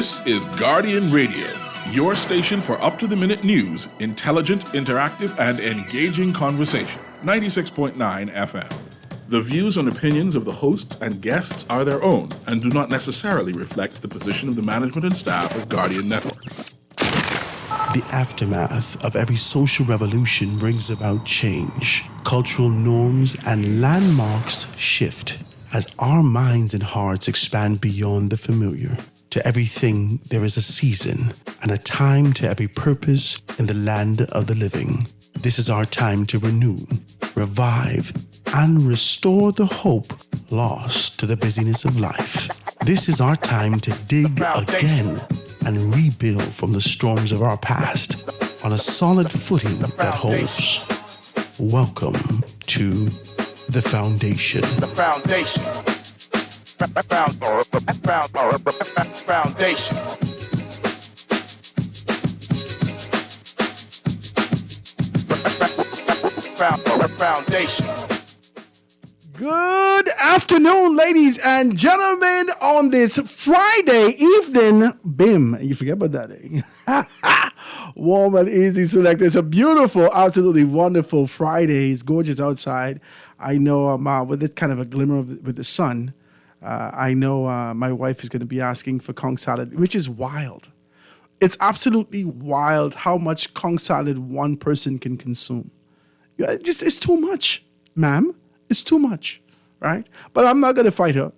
This is Guardian Radio, your station for up-to-the-minute news, intelligent, interactive, and engaging conversation. 96.9 FM. The views and opinions of the hosts and guests are their own and do not necessarily reflect the position of the management and staff of Guardian Network. The aftermath of every social revolution brings about change. Cultural norms and landmarks shift as our minds and hearts expand beyond the familiar. To everything, there is a season and a time to every purpose in the land of the living. This is our time to renew, revive, and restore the hope lost to the busyness of life. This is our time to dig again and rebuild from the storms of our past on a solid footing that holds. Welcome to The Foundation. The Foundation. Foundation. Foundation. Good afternoon, ladies and gentlemen, on this Friday evening. Bim, you forget about that, eh? Warm and easy select. It's a beautiful, absolutely wonderful Friday. It's gorgeous outside. I know with this kind of a glimmer with the sun, I know my wife is going to be asking for Kong salad, which is wild. It's absolutely wild how much Kong salad one person can consume. It's too much, ma'am. It's too much, right? But I'm not going to fight her.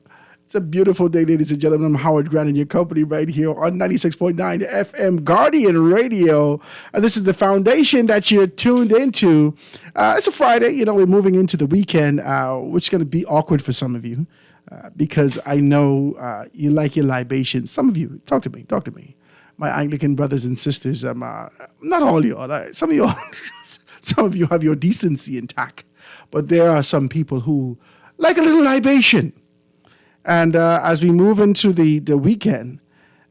It's a beautiful day, ladies and gentlemen. I'm Howard Grant in your company right here on 96.9 FM Guardian Radio. And this is the foundation that you're tuned into. It's a Friday. You know, we're moving into the weekend, which is going to be awkward for some of you because I know you like your libations. Some of you, talk to me. My Anglican brothers and sisters, not all y'all. Some of you have your decency intact. But there are some people who like a little libation. And as we move into the weekend,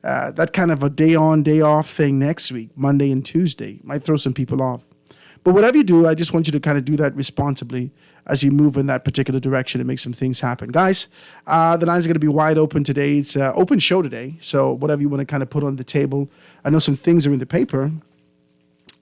that kind of a day on, day off thing next week, Monday and Tuesday, might throw some people off. But whatever you do, I just want you to kind of do that responsibly as you move in that particular direction and make some things happen. Guys, the lines are going to be wide open today. It's an open show today. So whatever you want to kind of put on the table. I know some things are in the paper.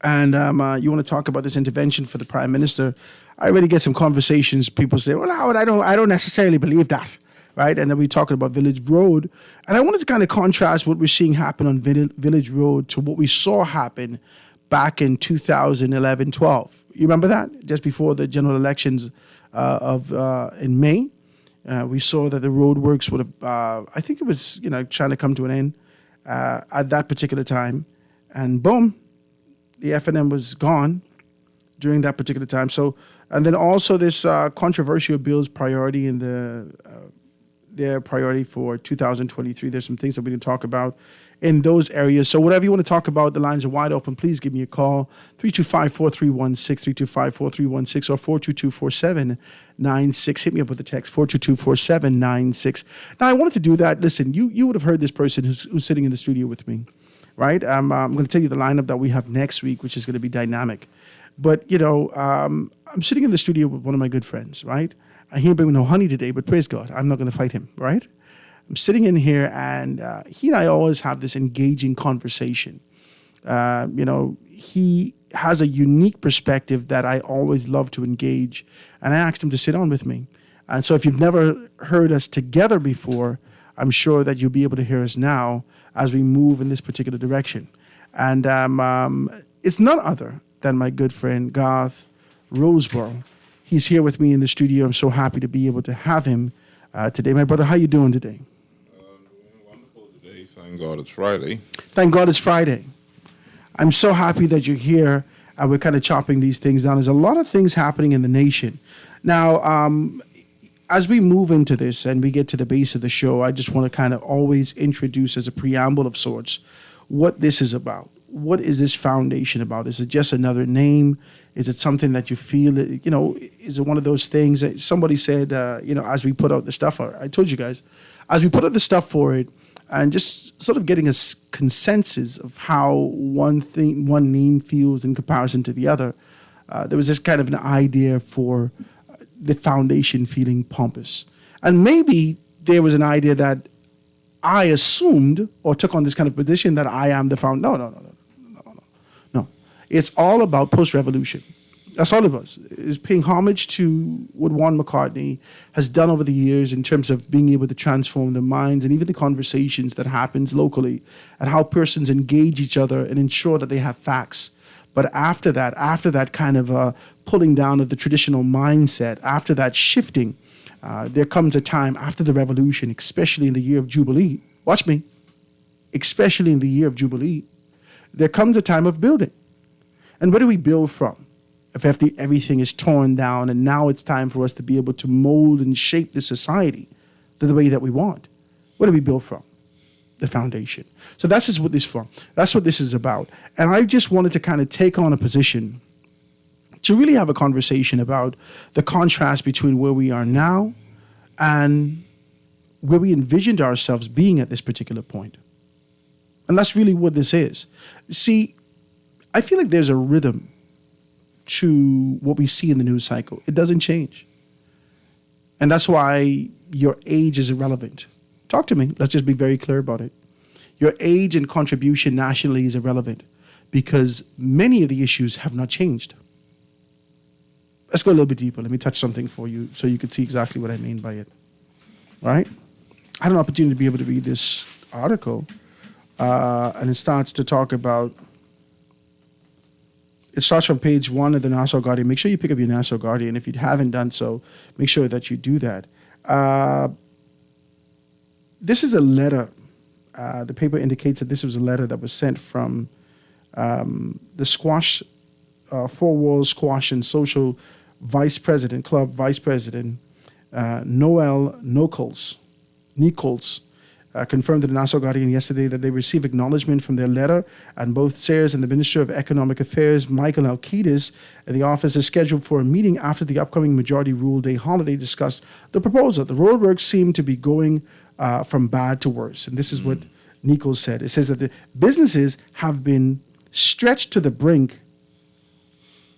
And you want to talk about this intervention for the Prime Minister. I already get some conversations. People say, well, Howard, I don't necessarily believe that, right? And then we're talking about Village Road. And I wanted to kind of contrast what we're seeing happen on Village Road to what we saw happen back in 2011-12. You remember that? Just before the general elections in May, we saw that the roadworks would have, I think it was, trying to come to an end at that particular time. And boom, the F&M was gone during that particular time. So, and then also this controversial bill's priority in their priority for 2023. There's some things that we can talk about in those areas. So whatever you want to talk about, the lines are wide open. Please give me a call, 325-4316, 325-4316, or 422-4796. Hit me up with a text, 422-4796. Now, I wanted to do that. Listen, you would have heard this person who's sitting in the studio with me, right? I'm going to tell you the lineup that we have next week, which is going to be dynamic. But, I'm sitting in the studio with one of my good friends, right? He didn't bring no honey today, but praise God, I'm not going to fight him, right? I'm sitting in here, and he and I always have this engaging conversation. He has a unique perspective that I always love to engage, and I asked him to sit on with me. And so if you've never heard us together before, I'm sure that you'll be able to hear us now as we move in this particular direction. And it's none other than my good friend, Garth Roseborough. He's here with me in the studio. I'm so happy to be able to have him today. My brother, how you doing today? Wonderful today. Thank God it's Friday. Thank God it's Friday. I'm so happy that you're here and we're kind of chopping these things down. There's a lot of things happening in the nation. Now, as we move into this and we get to the base of the show, I just want to kind of always introduce as a preamble of sorts what this is about. What is this foundation about? Is it just another name? Is it something that you feel, is it one of those things that somebody said, as we put out the stuff, I told you guys, as we put out the stuff for it and just sort of getting a consensus of how one name feels in comparison to the other, there was this kind of an idea for the foundation feeling pompous. And maybe there was an idea that I assumed or took on this kind of position that I am the founder. No. It's all about post-revolution. That's all it was. Is paying homage to what Juan McCartney has done over the years in terms of being able to transform the minds and even the conversations that happens locally and how persons engage each other and ensure that they have facts. But after that kind of pulling down of the traditional mindset, after that shifting, there comes a time after the revolution, especially in the year of Jubilee. Watch me. Especially in the year of Jubilee, there comes a time of building. And where do we build from? If everything is torn down and now it's time for us to be able to mold and shape the society the way that we want. Where do we build from? The foundation. So that's just what this is from. That's what this is about. And I just wanted to kind of take on a position to really have a conversation about the contrast between where we are now and where we envisioned ourselves being at this particular point. And that's really what this is. See, I feel like there's a rhythm to what we see in the news cycle. It doesn't change. And that's why your age is irrelevant. Talk to me. Let's just be very clear about it. Your age and contribution nationally is irrelevant because many of the issues have not changed. Let's go a little bit deeper. Let me touch something for you so you can see exactly what I mean by it. All right? I had an opportunity to be able to read this article, and it starts to talk about. It starts from page 1 of the Nassau Guardian. Make sure you pick up your Nassau Guardian. If you haven't done so, make sure that you do that. This is a letter. The paper indicates that this was a letter that was sent from the Squash, Four Walls Squash and Social Club Vice President, Noel Nichols, confirmed to the Nassau Guardian yesterday that they received acknowledgement from their letter, and both Sayers and the Minister of Economic Affairs, Michael Alkides, and the office is scheduled for a meeting after the upcoming Majority Rule Day holiday to discuss the proposal. The roadworks seem to be going from bad to worse, and this is what Nichols said. It says that the businesses have been stretched to the brink,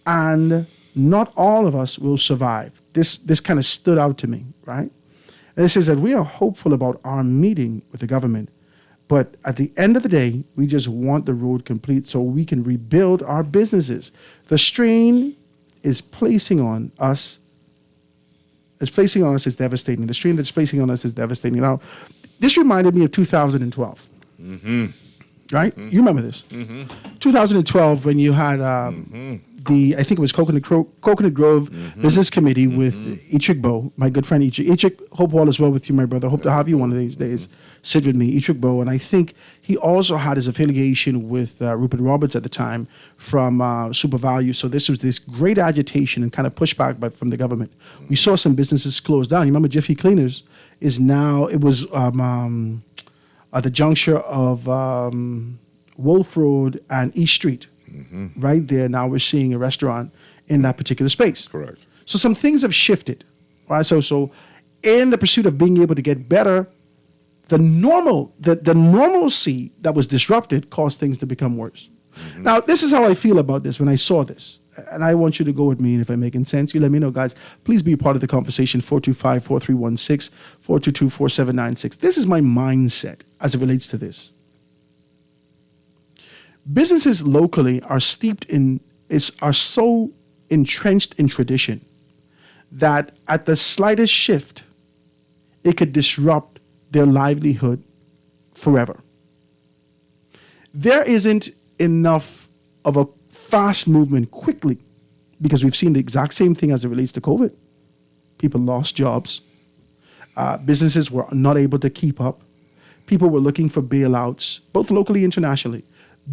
and not all of us will survive. This kind of stood out to me, right? And it says that we are hopeful about our meeting with the government, but at the end of the day, we just want the road complete so we can rebuild our businesses. The strain is placing on us. Is devastating. The strain that's placing on us is devastating. Now, this reminded me of 2012. Mm-hmm. Right? Mm-hmm. You remember this? Mm-hmm. 2012, when you had I think it was Coconut Grove Business Committee with Ichik Bo, my good friend Ichik. Ichik, hope all is well with you, my brother. Hope to have you one of these days. Sit with me, Ichik Bo. And I think he also had his affiliation with Rupert Roberts at the time from Super Value. So this was this great agitation and kind of pushback from the government. We saw some businesses close down. You remember Jiffy Cleaners is now, it was at the juncture of Wolf Road and East Street. Mm-hmm. Right there, now we're seeing a restaurant in that particular space. Correct. So some things have shifted, right? So in the pursuit of being able to get better, the normalcy that was disrupted caused things to become worse. Mm-hmm. Now, this is how I feel about this when I saw this. And I want you to go with me, and if I'm making sense, you let me know, guys. Please be a part of the conversation, 425-4316, 422-4796. This is my mindset as it relates to this. Businesses locally are are so entrenched in tradition that at the slightest shift, it could disrupt their livelihood forever. There isn't enough of a fast movement quickly because we've seen the exact same thing as it relates to COVID. People lost jobs. Businesses were not able to keep up. People were looking for bailouts, both locally and internationally.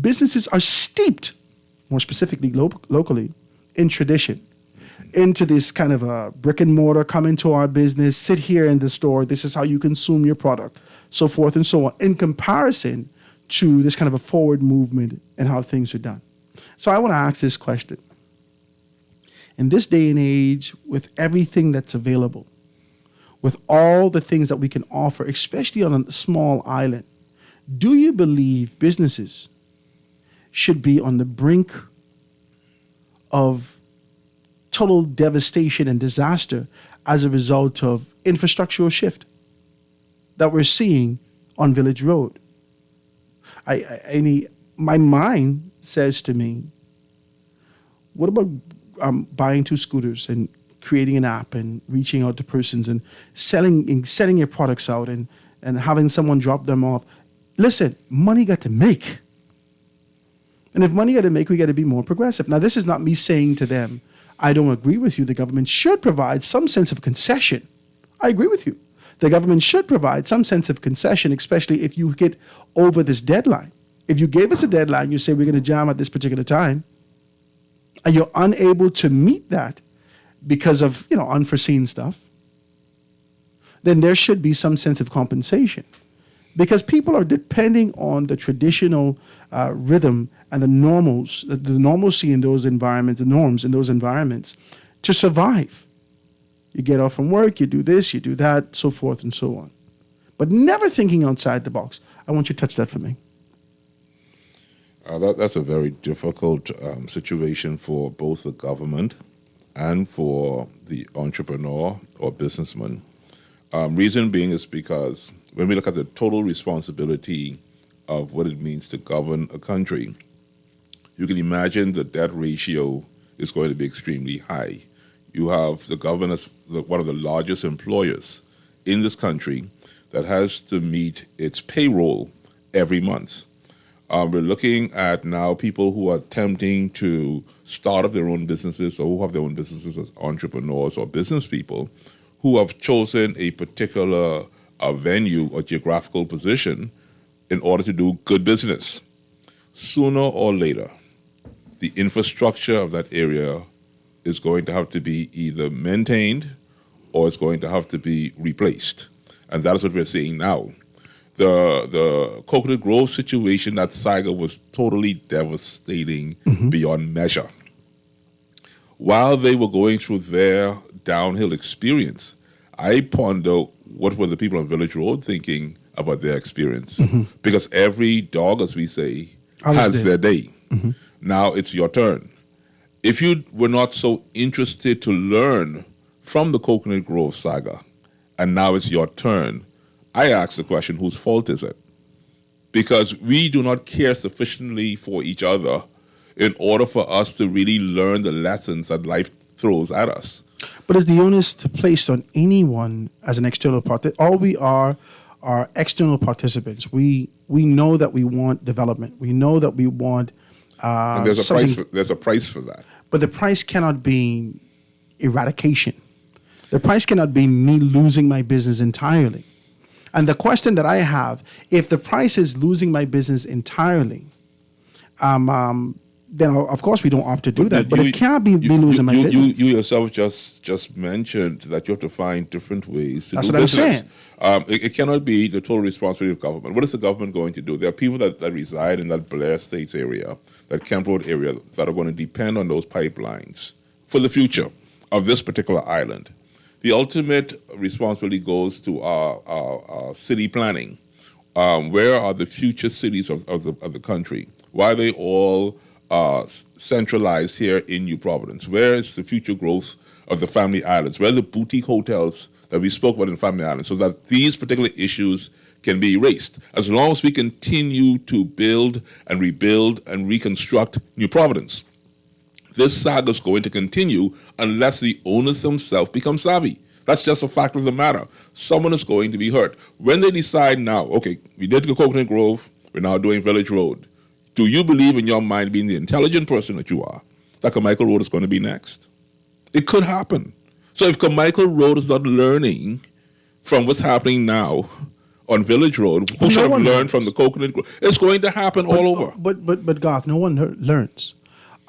Businesses are steeped, more specifically locally, in tradition, into this kind of a brick and mortar, come into our business, sit here in the store, this is how you consume your product, so forth and so on, in comparison to this kind of a forward movement and how things are done. So I want to ask this question. In this day and age, with everything that's available, with all the things that we can offer, especially on a small island, do you believe businesses should be on the brink of total devastation and disaster as a result of infrastructural shift that we're seeing on Village Road. My mind says to me, what about buying 2 scooters and creating an app and reaching out to persons and selling your products out and having someone drop them off? Listen, money got to make. And if money got to make, we got to be more progressive. Now, this is not me saying to them, I don't agree with you. The government should provide some sense of concession. I agree with you. The government should provide some sense of concession, especially if you get over this deadline. If you gave us a deadline, you say we're going to jam at this particular time, and you're unable to meet that because of, unforeseen stuff, then there should be some sense of compensation. Because people are depending on the traditional rhythm and the normalcy in those environments, the norms in those environments to survive. You get off from work, you do this, you do that, so forth and so on. But never thinking outside the box. I want you to touch that for me. That's a very difficult situation for both the government and for the entrepreneur or businessman. Reason being is because when we look at the total responsibility of what it means to govern a country, you can imagine the debt ratio is going to be extremely high. You have the government as one of the largest employers in this country that has to meet its payroll every month. We're looking at now people who are attempting to start up their own businesses or who have their own businesses as entrepreneurs or business people who have chosen a particular venue or geographical position in order to do good business. Sooner or later, the infrastructure of that area is going to have to be either maintained or it's going to have to be replaced. And that is what we're seeing now. The Coconut Grove situation, that saga was totally devastating beyond measure. While they were going through their downhill experience, I ponder what were the people on Village Road thinking about their experience. Because every dog, as we say, has their day. Now it's your turn. If you were not so interested to learn from the Coconut Grove saga, and now it's your turn, I ask the question, whose fault is it? Because we do not care sufficiently for each other in order for us to really learn the lessons that life throws at us. But is the onus placed on anyone as an external party? All we are external participants. We know that we want development. We know that we want and there's a price for that. But the price cannot be eradication. The price cannot be me losing my business entirely. And the question that I have, if the price is losing my business entirely, then of course we don't opt to do that. But it can't be me losing my business. You yourself just mentioned that you have to find different ways to That's do what business. I'm saying. It cannot be the total responsibility of government. What is the government going to do? There are people that reside in that Blair Estates area, that Kemp Road area, that are going to depend on those pipelines for the future of this particular island. The ultimate responsibility goes to our city planning. Where are the future cities of the country? Why are they all centralized here in New Providence? Where is the future growth of the Family Islands? Where are the boutique hotels that we spoke about in Family Islands, so that these particular issues can be erased? As long as we continue to build and rebuild and reconstruct New Providence, this saga is going to continue unless the owners themselves become savvy. That's just a fact of the matter. Someone is going to be hurt. When they decide now, okay, we did the Coconut Grove, we're now doing Village Road. Do you believe in your mind, being the intelligent person that you are, that Carmichael Road is going to be next? It could happen. So if Carmichael Road is not learning from what's happening now on Village Road, who should have learned from the Coconut Grove? It's going to happen all over. But Garth, no one learns.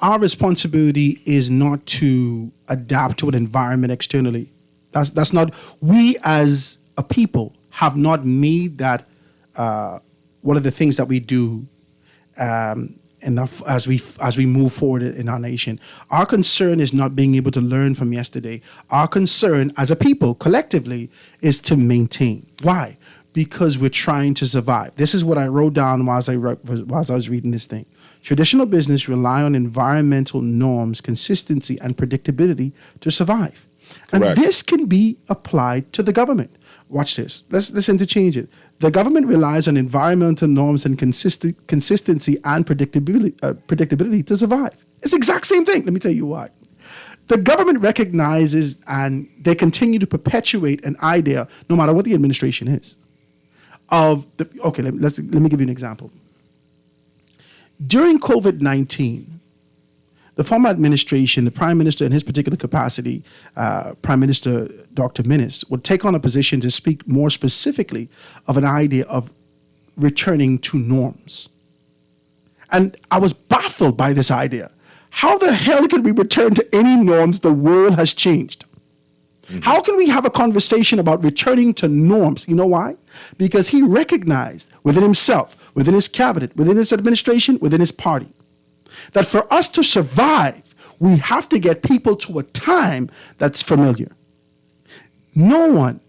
Our responsibility is not to adapt to an environment externally. That's not, we as a people have not made that one of the things that we do enough as we move forward in our nation. Our concern is not being able to learn from yesterday. Our concern as a people collectively is to maintain. Why? Because we're trying to survive. This is what I wrote down while I was reading this thing. Traditional business rely on environmental norms, consistency, and predictability to survive. And Correct. this can be applied to the government. Watch this. Let's interchange it. The government relies on environmental norms and consistency and predictability to survive. It's the exact same thing. Let me tell you why. The government recognizes and they continue to perpetuate an idea, no matter what the administration is, let me give you an example. During COVID-19, the former administration, the prime minister in his particular capacity, Prime Minister Dr. Minnis, would take on a position to speak more specifically of an idea of returning to norms. And I was baffled by this idea. How the hell can we return to any norms? The world has changed. Mm-hmm. How can we have a conversation about returning to norms? You know why? Because he recognized within himself, within his cabinet, within his administration, within his party, that for us to survive, we have to get people to a time that's familiar. No one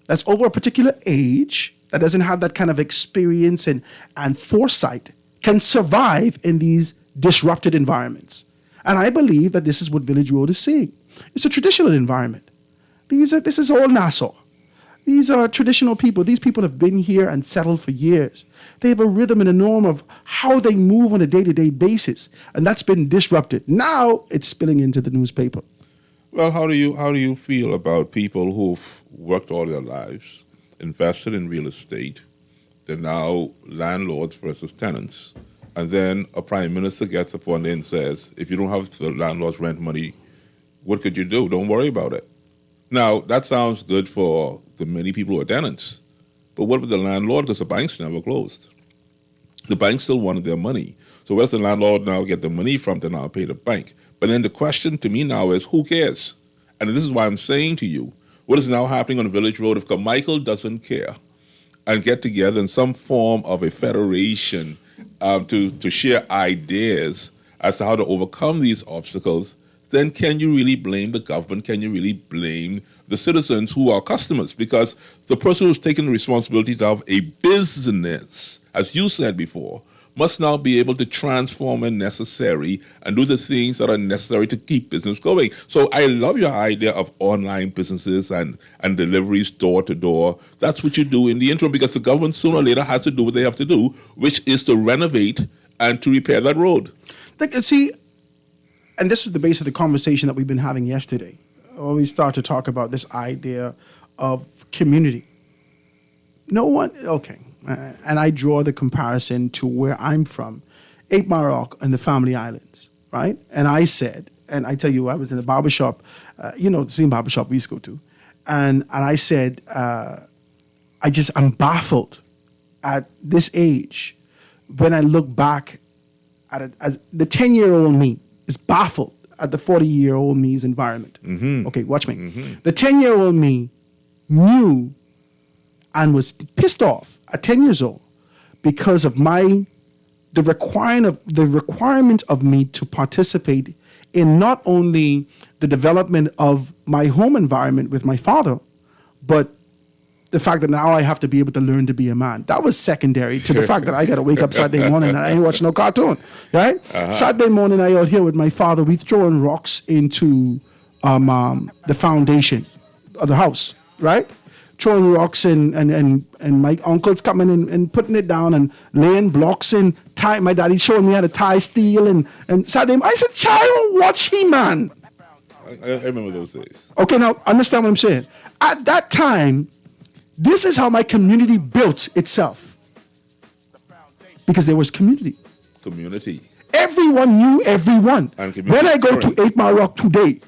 that's over a particular age, that doesn't have that kind of experience and foresight, can survive in these disrupted environments. And I believe that this is what Village Road is seeing. It's a traditional environment. This is all Nassau. These are traditional people. These people have been here and settled for years. They have a rhythm and a norm of how they move on a day-to-day basis, and that's been disrupted. Now it's spilling into the newspaper. Well, how do you feel about people who've worked all their lives, invested in real estate? They're now landlords versus tenants. And then a prime minister gets up one day and says, if you don't have the landlord's rent money, what could you do? Don't worry about it. Now, that sounds good for the many people who are tenants. But what with the landlord? Because the banks never closed. The banks still wanted their money. So where's the landlord now get the money from to now pay the bank? But then the question to me now is, who cares? And this is why I'm saying to you, what is now happening on Village Road, if Carmichael doesn't care and get together in some form of a federation to share ideas as to how to overcome these obstacles, then can you really blame the government? Can you really blame the citizens who are customers? Because the person who's taken the responsibility to have a business, as you said before, must now be able to transform when necessary and do the things that are necessary to keep business going. So I love your idea of online businesses and deliveries door to door. That's what you do in the interim, because the government sooner or later has to do what they have to do, which is to renovate and to repair that road. See, and this is the base of the conversation that we've been having yesterday, when we start to talk about this idea of community. No one, okay. And I draw the comparison to where I'm from, 8 Mile Rock and the Family Islands, right? And I said, and I tell you, I was in the barbershop, the same barbershop we used to go to. And I said, I'm baffled at this age when I look back at it, as the 10-year-old me is baffled at the 40-year-old me's environment. Mm-hmm. Okay, watch me. Mm-hmm. The 10-year-old me knew and was pissed off at 10 years old because of the requirement of me to participate in not only the development of my home environment with my father, but the fact that now I have to be able to learn to be a man. That was secondary to the fact that I got to wake up Saturday morning and I ain't watch no cartoon, right? Uh-huh. Saturday morning, I out here with my father, we throwing rocks into the foundation of the house, right? Throwing rocks and my uncle's coming in and putting it down and laying blocks in. My daddy showing me how to tie steel and Saturday. I said, child, watch He-Man. I remember those days. Okay, now understand what I'm saying. At that time, this is how my community built itself. Because there was community. Community. Everyone knew everyone. When I go to 8 Mile Rock today,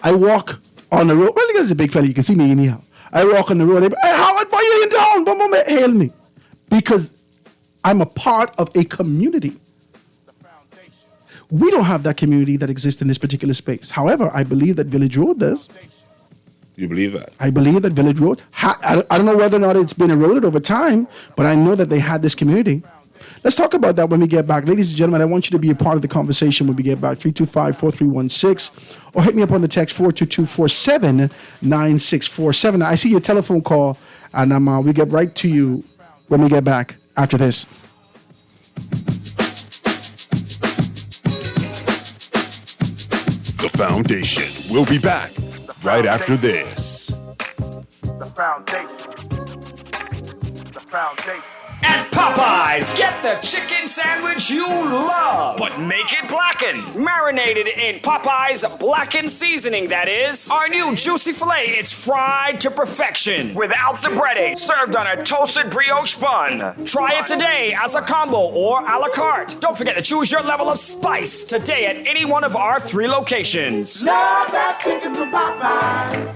I walk on the road. Well, because it's a big fella, you can see me anyhow. I walk on the road. Hey, Howard, boy, you in town? Boom, hail me. Because I'm a part of a community. We don't have that community that exists in this particular space. However, I believe that Village Road does. You believe that? I believe that Village Road, I don't know whether or not it's been eroded over time, but I know that they had this community. Let's talk about that when we get back. Ladies and gentlemen, I want you to be a part of the conversation when we get back. 325-4316, or hit me up on the text 422-479647. I see your telephone call, and we get right to you when we get back after this. The Foundation. We'll be back right after this. The foundation. The foundation. At Popeyes, get the chicken sandwich you love, but make it blackened. Marinated in Popeyes blackened seasoning, that is. Our new juicy filet is fried to perfection without the breading, served on a toasted brioche bun. Try it today as a combo or a la carte. Don't forget to choose your level of spice today at any one of our 3 locations. Love that chicken from Popeyes.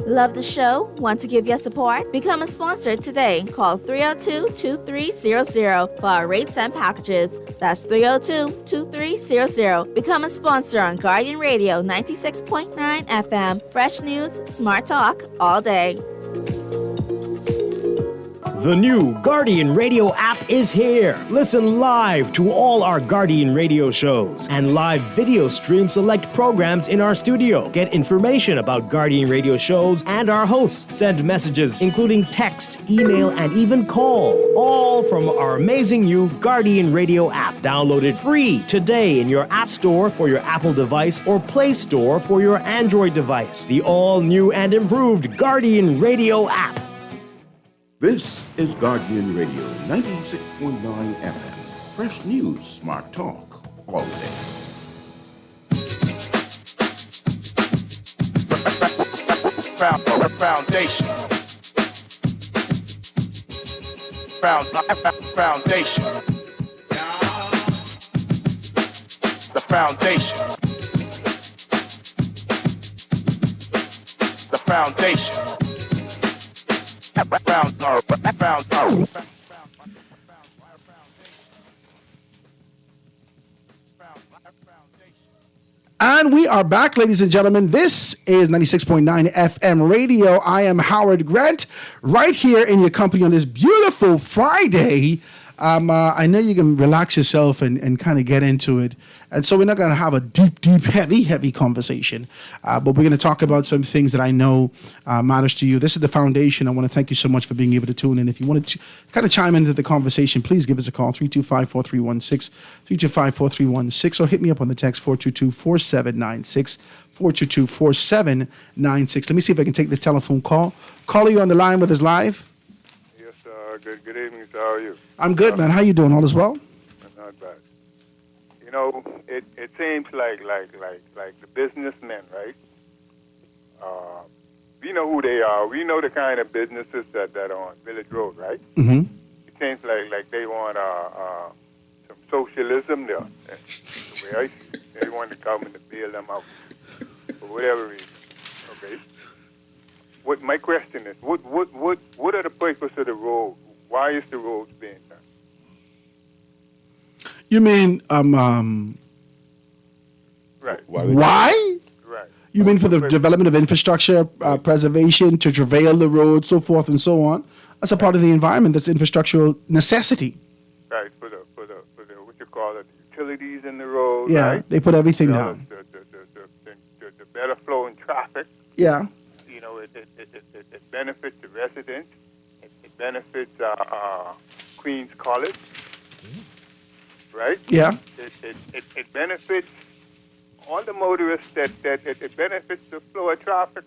Love the show? Want to give your support? Become a sponsor today. Call 302-2300 for our rates and packages. That's 302-2300. Become a sponsor on Guardian Radio 96.9 FM. Fresh news, smart talk, all day. The new Guardian Radio app is here. Listen live to all our Guardian Radio shows and live video stream select programs in our studio. Get information about Guardian Radio shows and our hosts. Send messages, including text, email, and even call. All from our amazing new Guardian Radio app. Download it free today in your App Store for your Apple device or Play Store for your Android device. The all-new and improved Guardian Radio app. This is Guardian Radio 96.9 FM. Fresh news, smart talk, all day. Foundation. Foundation. The foundation. The foundation. And we are back, ladies and gentlemen. This is 96.9 FM radio. I am Howard Grant, right here in your company on this beautiful Friday. I know you can relax yourself and kind of get into it. And so we're not going to have a deep, heavy conversation. But we're going to talk about some things that I know matters to you. This is the foundation. I want to thank you so much for being able to tune in. If you want to kind of chime into the conversation, please give us a call, 325-4316, 325-4316, or hit me up on the text, 422-4796, 422-4796. Let me see if I can take this telephone call. Caller, you on the line with us live? Yes, good evening, sir. How are you? I'm good, man. How you doing? All is well? Not bad. You know, it seems like the businessmen, right? We know who they are. We know the kind of businesses that are on Village Road, right? Mm-hmm. It seems like they want some socialism there, right? They want the government to bail them out for whatever reason. Okay. What my question is, what are the purpose of the road? Why is the road being done? You mean Right. Why? Right. You mean for the development of infrastructure, preservation, to travail the road, so forth and so on? That's a part of the environment. That's infrastructural necessity. Right. For the what you call it, utilities in the road. Yeah, right? they put everything down. The better flow in traffic. Yeah. You know, it benefits the residents. It benefits Queens College. Right? Yeah. It benefits all the motorists that it benefits the flow of traffic,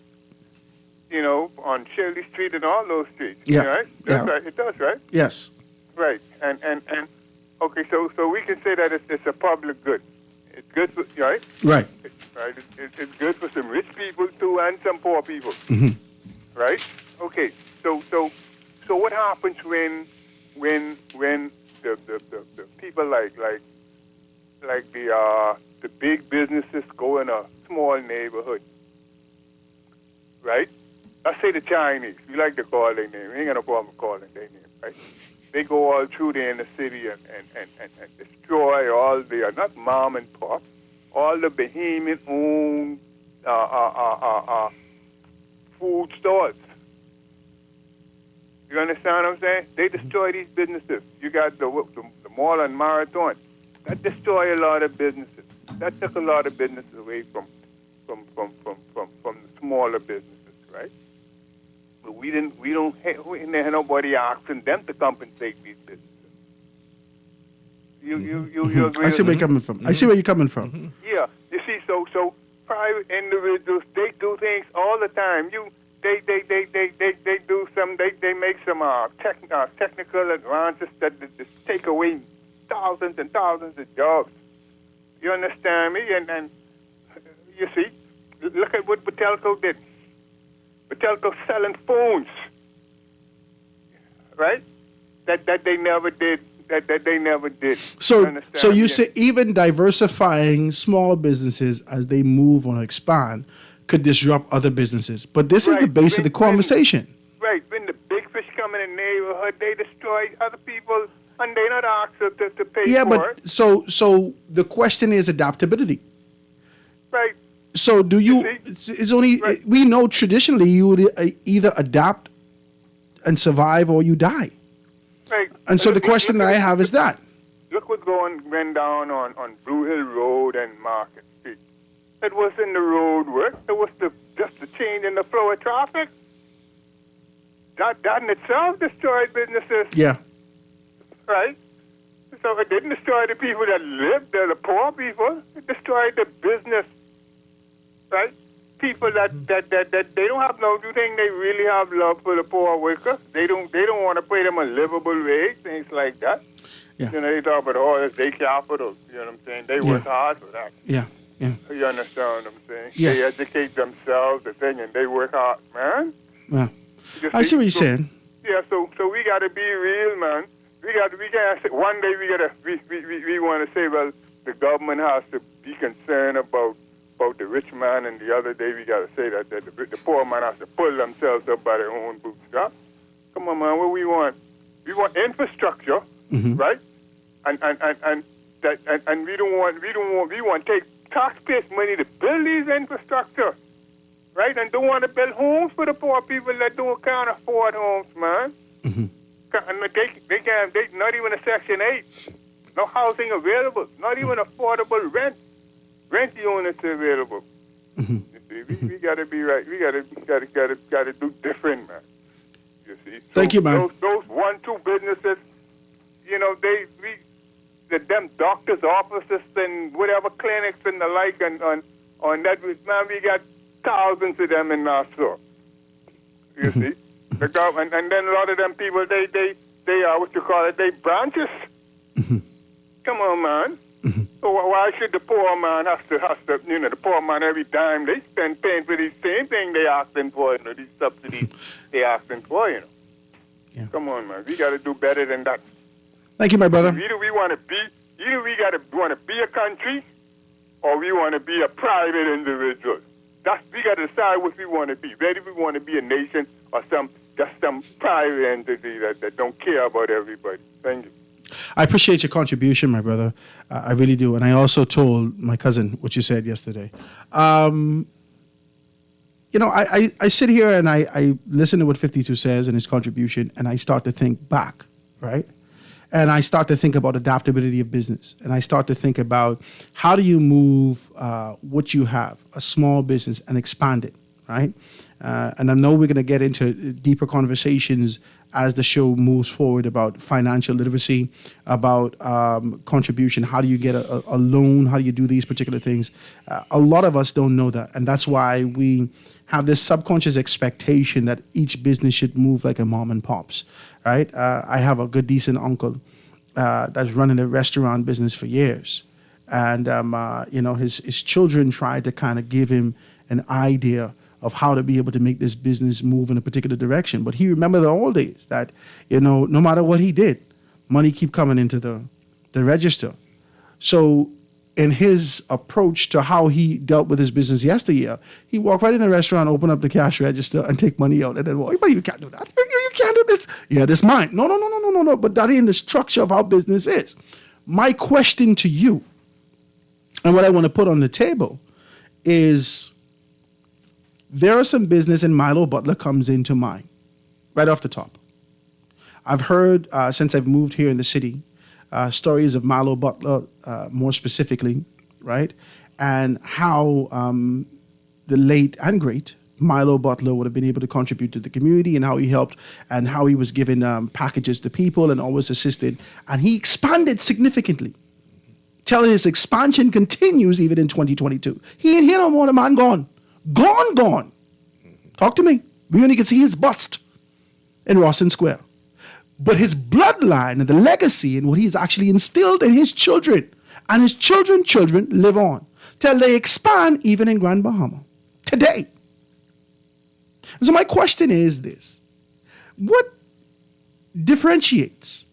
you know, on Shirley Street and all those streets. Yeah. Right? That's right. It does, right? Yes. Right. And okay, so we can say that it's a public good. It's good for, right? Right. Right. It's good for some rich people too and some poor people. Mm-hmm. Right? Okay. So what happens when the people like the big businesses go in a small neighborhood, right? Let's say the Chinese. We like to call their name. We ain't got no problem calling their name, right? They go all through there in the city and destroy all the not mom and pop, all the behemoth-owned food stores. You understand what I'm saying? They destroy these businesses. You got the mall and Marathon. That destroy a lot of businesses. That took a lot of businesses away from the smaller businesses, right? But we didn't have nobody asking them to compensate these businesses. You agree? I see with where me? you're coming from. I see where you're coming from. Yeah, you see, so private individuals, they do things all the time. They do some, they make some technical advances that take away thousands and thousands of jobs. You understand me? And you see, look at what Patelco did. Patelco selling phones, right? That they never did. That they never did. So you say even diversifying small businesses as they move or expand could disrupt other businesses. But this is the base of the conversation. Right. When the big fish come in the neighborhood, they destroy other people, and they not asked to pay for it. Yeah, but so the question is adaptability. Right. So do you? It's only we know traditionally you would either adapt and survive or you die. Right. And so the question that I have is that. Look what went down on Blue Hill Road and Market Street. It wasn't the road work. It was just the change in the flow of traffic. That in itself destroyed businesses. Yeah. Right? So it didn't destroy the people that lived there, the poor people. It destroyed the business. Right? People that they don't have no, do you think they really have love for the poor worker? They don't want to pay them a livable wage, things like that. Yeah. You know, they talk about all this day capital, you know what I'm saying? They work hard for that. Yeah. Yeah. You understand what I'm saying? Yeah. They educate themselves, the thing, and they work hard, man. Yeah. I see what you're saying. Yeah, so we gotta be real, man. We gotta say, one day we want to say, well, the government has to be concerned about the rich man, and the other day we got to say that the poor man has to pull themselves up by their own bootstraps. Come on, man, what we want? We want infrastructure, right? And we want to take taxpayers' money to build these infrastructure, right? And don't want to build homes for the poor people that can't afford homes, man. And they not even a Section 8, no housing available, not even affordable rent units available. You see, we got to be right. We got to do different, man. You see. Thank you, man. Those 1-2 businesses, you know, them doctors' offices and whatever clinics and the like, and on that, man, we got thousands of them in Nassau. You see, the government, and then a lot of them people, they are what you call it, they branches. Come on, man. So why should the poor man have to, you know, the poor man every time they spend paying for these same thing they asking for, you know, these subsidies they asking for, you know. Yeah. Come on, man. We got to do better than that. Thank you, my brother. Either we want to be a country, or we want to be a private individual. We got to decide what we want to be. Whether we want to be a nation or just some private entity that don't care about everybody. Thank you. I appreciate your contribution, my brother. I really do. And I also told my cousin what you said yesterday. You know, I sit here and I listen to what 52 says and his contribution, and I start to think back, right? And I start to think about adaptability of business. And I start to think about how do you move what you have, a small business, and expand it, right? And I know we're going to get into deeper conversations as the show moves forward about financial literacy, about contribution. How do you get a loan? How do you do these particular things? A lot of us don't know that. And that's why we have this subconscious expectation that each business should move like a mom and pops, right? I have a good, decent uncle that's running a restaurant business for years. And, you know, his children tried to kind of give him an idea of how to be able to make this business move in a particular direction. But he remembered the old days that, you know, no matter what he did, money keep coming into the register. So in his approach to how he dealt with his business yesteryear, he walked right in a restaurant, open up the cash register, and take money out, and then walk. But you can't do that. You can't do this. Yeah, this mine. No. But that ain't the structure of how business is. My question to you, and what I want to put on the table, is there are some business, and Milo Butler comes into mind right off the top. I've heard, since I've moved here in the city, stories of Milo Butler, more specifically, right? And how the late and great Milo Butler would have been able to contribute to the community and how he helped and how he was giving packages to people and always assisted. And he expanded significantly. Till his expansion continues even in 2022. He ain't here no more, the man gone. Gone. Talk to me. We only can see his bust in Rawson Square. But his bloodline and the legacy and what he's actually instilled in his children and his children's children live on till they expand even in Grand Bahama today. So my question is this: what differentiates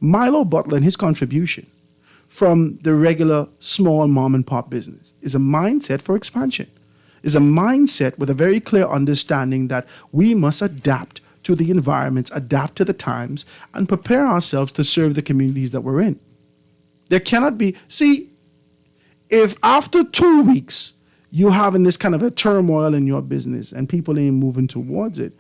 Milo Butler and his contribution from the regular small mom and pop business? Is a mindset for expansion, is a mindset with a very clear understanding that we must adapt to the environments, adapt to the times, and prepare ourselves to serve the communities that we're in. There cannot be, if after 2 weeks you having this kind of a turmoil in your business and people ain't moving towards it,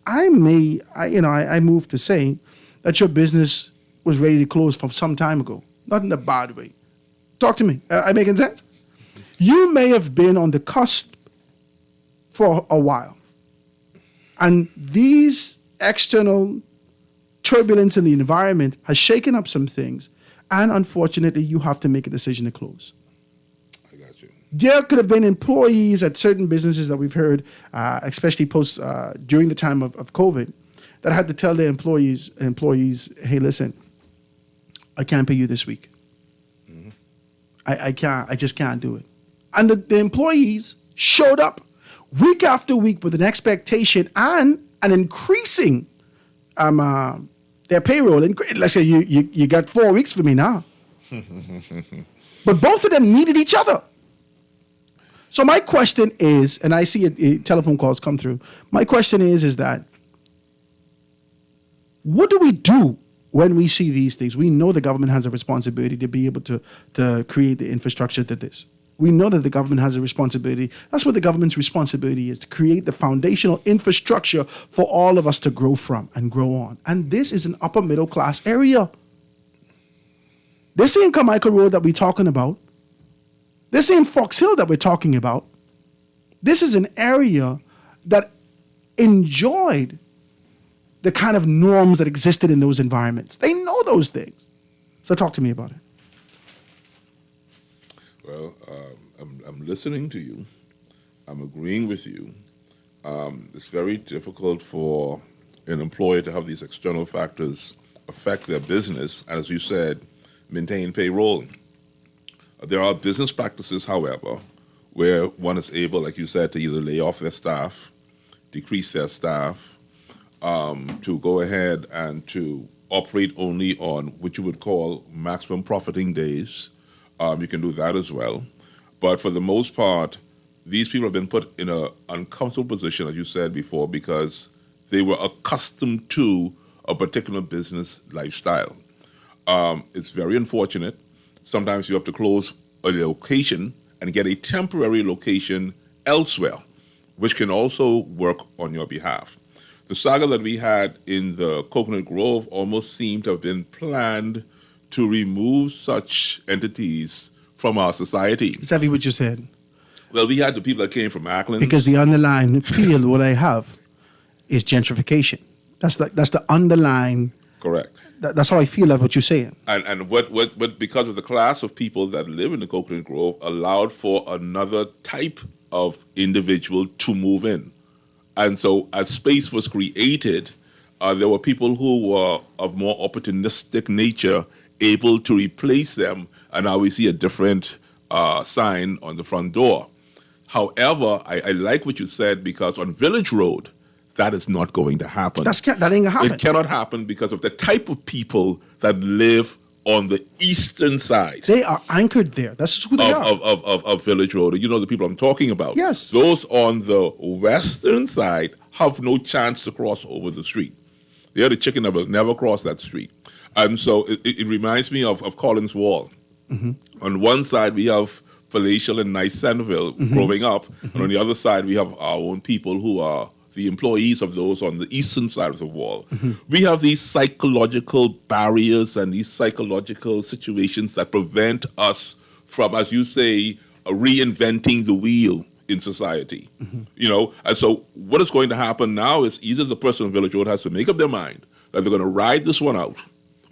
I move to say that your business was ready to close from some time ago, not in a bad way. Talk to me. I making sense? You may have been on the cusp for a while. And these external turbulence in the environment has shaken up some things. And unfortunately, you have to make a decision to close. I got you. There could have been employees at certain businesses that we've heard, especially during the time of COVID, that had to tell their employees, hey, listen, I can't pay you this week. Mm-hmm. I just can't do it. And the employees showed up week after week with an expectation and an increasing their payroll. Let's say you got 4 weeks for me now. But both of them needed each other. So my question is, and I see telephone calls come through. My question is that what do we do when we see these things? We know the government has a responsibility to be able to create the infrastructure to this. We know that the government has a responsibility. That's what the government's responsibility is, to create the foundational infrastructure for all of us to grow from and grow on. And this is an upper middle class area. This ain't Carmichael Road that we're talking about. This ain't Fox Hill that we're talking about. This is an area that enjoyed the kind of norms that existed in those environments. They know those things. So talk to me about it. Well, I'm listening to you. I'm agreeing with you. It's very difficult for an employer to have these external factors affect their business, and as you said, maintain payroll. There are business practices, however, where one is able, like you said, to either lay off their staff, decrease their staff, to go ahead and to operate only on what you would call maximum profiting days. You can do that as well. But for the most part, these people have been put in an uncomfortable position, as you said before, because they were accustomed to a particular business lifestyle. It's very unfortunate. Sometimes you have to close a location and get a temporary location elsewhere, which can also work on your behalf. The saga that we had in the Coconut Grove almost seemed to have been planned to remove such entities from our society. Exactly what you said. Well, we had the people that came from Ackland. Because the underlying field, what I have, is gentrification. That's the underlying. Correct. That's how I feel about what you're saying. And what because of the class of people that live in the Coconut Grove allowed for another type of individual to move in. And so as space was created, there were people who were of more opportunistic nature able to replace them, and now we see a different sign on the front door. However, I like what you said, because on Village Road, that is not going to happen. That ain't gonna happen. It cannot happen because of the type of people that live on the eastern side. They are anchored there. That's who they are. Of Village Road. You know the people I'm talking about. Yes. Those on the western side have no chance to cross over the street. They are the chicken that will never cross that street. And so it reminds me of Collins Wall. Mm-hmm. On one side, we have palatial and nice Centerville growing up. Mm-hmm. And on the other side, we have our own people who are the employees of those on the eastern side of the wall. Mm-hmm. We have these psychological barriers and these psychological situations that prevent us from, as you say, reinventing the wheel in society. You know, and so what is going to happen now is either the person on Village Road has to make up their mind that they're going to ride this one out,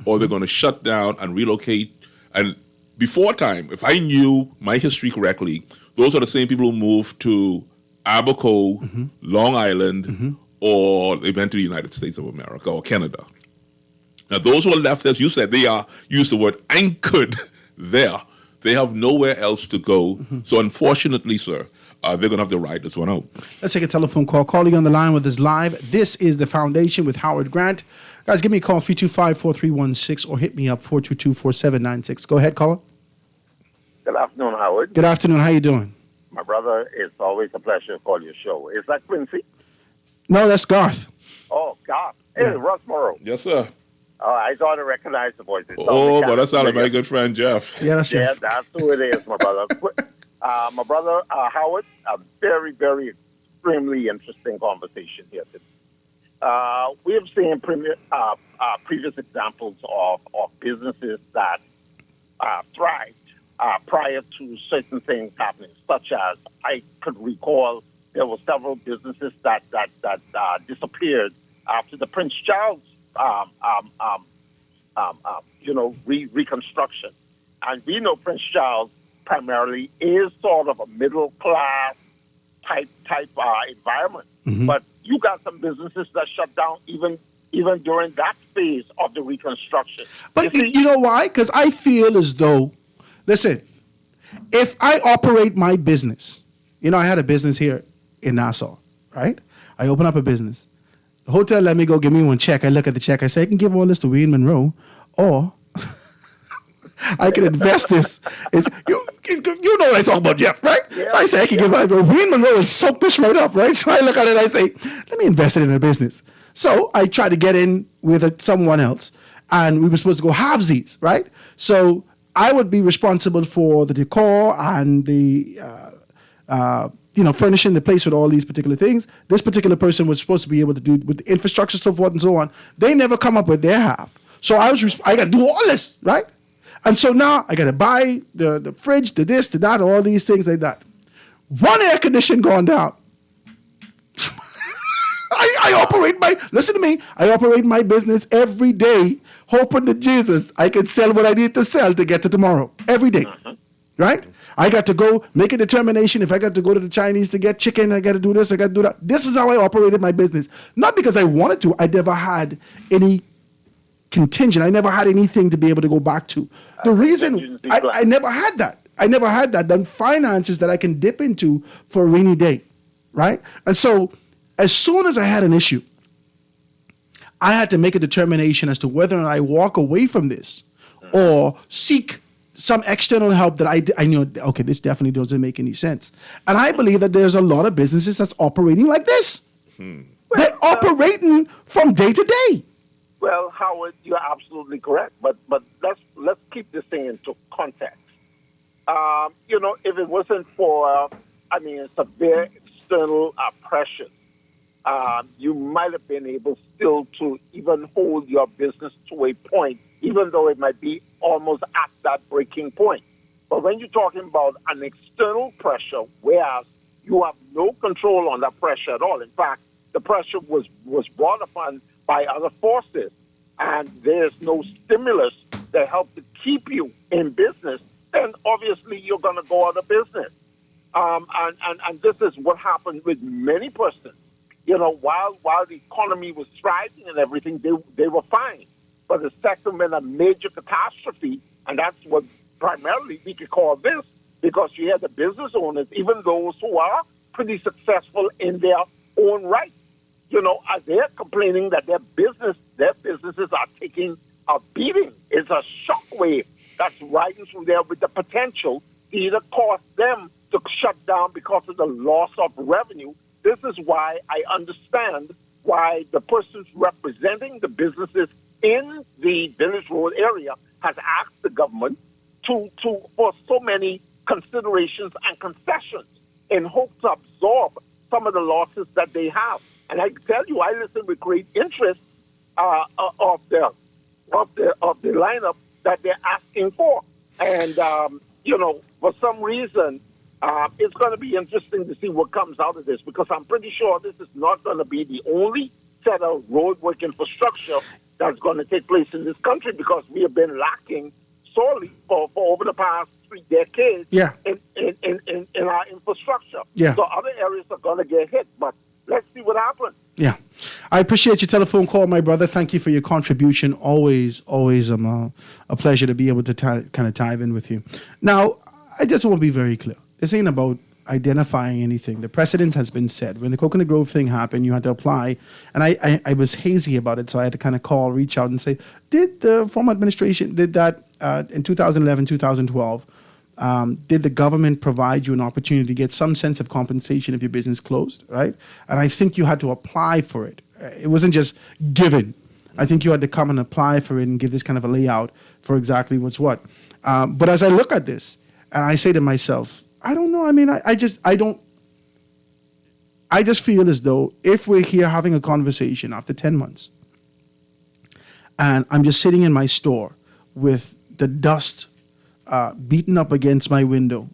or they're going to shut down and relocate. And before time, if I knew my history correctly, those are the same people who moved to Abaco, Long Island, or they went to the United States of America or Canada. Now, those who are left, as you said, they are, use the word anchored there. They have nowhere else to go. So unfortunately, sir, they're going to have to ride this one out. Let's take a telephone call. Calling on the line with us live. This is The Foundation with Howard Grant. Guys, give me a call, 325-4316, or hit me up, 422-4796. Go ahead, caller. Good afternoon, Howard. Good afternoon. How you doing? My brother, it's always a pleasure to call your show. Is that Quincy? No, that's Garth. Oh, God. Hey, Russ Morrow. Yes, sir. I thought I recognized the voice. Oh, but that's out of my good friend, Jeff. Yeah, that's Yeah, that's who it is, my brother. My brother, Howard, a very, very extremely interesting conversation here today. We have seen previous examples of businesses that thrived prior to certain things happening, such as I could recall there were several businesses that disappeared after the Prince Charles reconstruction. And we know Prince Charles primarily is sort of a middle class type environment. But you got some businesses that shut down even during that phase of the reconstruction. But you know why? Because I feel as though, listen, if I operate my business, I had a business here in Nassau, right? I open up a business. The hotel let me go give me one check. I look at the check. I say, I can give all this to Wayne Monroe, or I can invest this. You know what I talk about, Jeff, right? Yeah, so I say, I can give Wayne Monroe and soak this right up, right? So I look at it and I say, let me invest it in a business. So I try to get in with someone else, and we were supposed to go halvesies, right? So I would be responsible for the decor and the furnishing the place with all these particular things. This particular person was supposed to be able to do with the infrastructure, so forth and so on. They never come up with their half. So I got to do all this, right? And so now I got to buy the fridge, the this, the that, all these things like that. One air condition gone down. I operate my business every day, hoping to Jesus I can sell what I need to sell to get to tomorrow. Every day, right? I got to go make a determination. If I got to go to the Chinese to get chicken, I got to do this, I got to do that. This is how I operated my business. Not because I wanted to. I never had any contingent. I never had anything to be able to go back to. The reason I never had that. Then finances that I can dip into for a rainy day, right? And so as soon as I had an issue, I had to make a determination as to whether or not I walk away from this or seek some external help that I knew, okay, this definitely doesn't make any sense. And I believe that there's a lot of businesses that's operating like this. They're operating from day to day. Well, Howard, you're absolutely correct. But let's keep this thing into context. If it wasn't for, severe external pressure, you might have been able still to even hold your business to a point, even though it might be almost at that breaking point. But when you're talking about an external pressure, whereas you have no control on that pressure at all. In fact, the pressure was brought upon by other forces, and there's no stimulus that help to keep you in business, then obviously you're going to go out of business. And this is what happened with many persons. While the economy was thriving and everything, they were fine. But the second when a major catastrophe, and that's what primarily we could call this, because you have the business owners, even those who are pretty successful in their own right, they're complaining that their businesses are taking a beating. It's a shockwave that's riding through there with the potential to either cause them to shut down because of the loss of revenue. This is why I understand why the persons representing the businesses in the Village Road area has asked the government for so many considerations and concessions in hopes to absorb some of the losses that they have. And I tell you, I listen with great interest of the lineup that they're asking for. And for some reason, It's going to be interesting to see what comes out of this, because I'm pretty sure this is not going to be the only set of roadwork infrastructure that's going to take place in this country, because we have been lacking sorely for over the past 3 decades in our infrastructure. Yeah. So other areas are going to get hit, but let's see what happens. Yeah. I appreciate your telephone call, my brother. Thank you for your contribution. Always a pleasure to be able to kind of dive in with you. Now, I just want to be very clear. This ain't about identifying anything. The precedent has been set. When the Coconut Grove thing happened, you had to apply, and I was hazy about it, so I had to kind of reach out and say, did the former administration, did that in 2011, 2012, did the government provide you an opportunity to get some sense of compensation if your business closed, right? And I think you had to apply for it. It wasn't just given. I think you had to come and apply for it and give this kind of a layout for exactly what's what. But as I look at this, and I say to myself, I don't know. I mean, I just feel as though if we're here having a conversation after 10 months, and I'm just sitting in my store with the dust beaten up against my window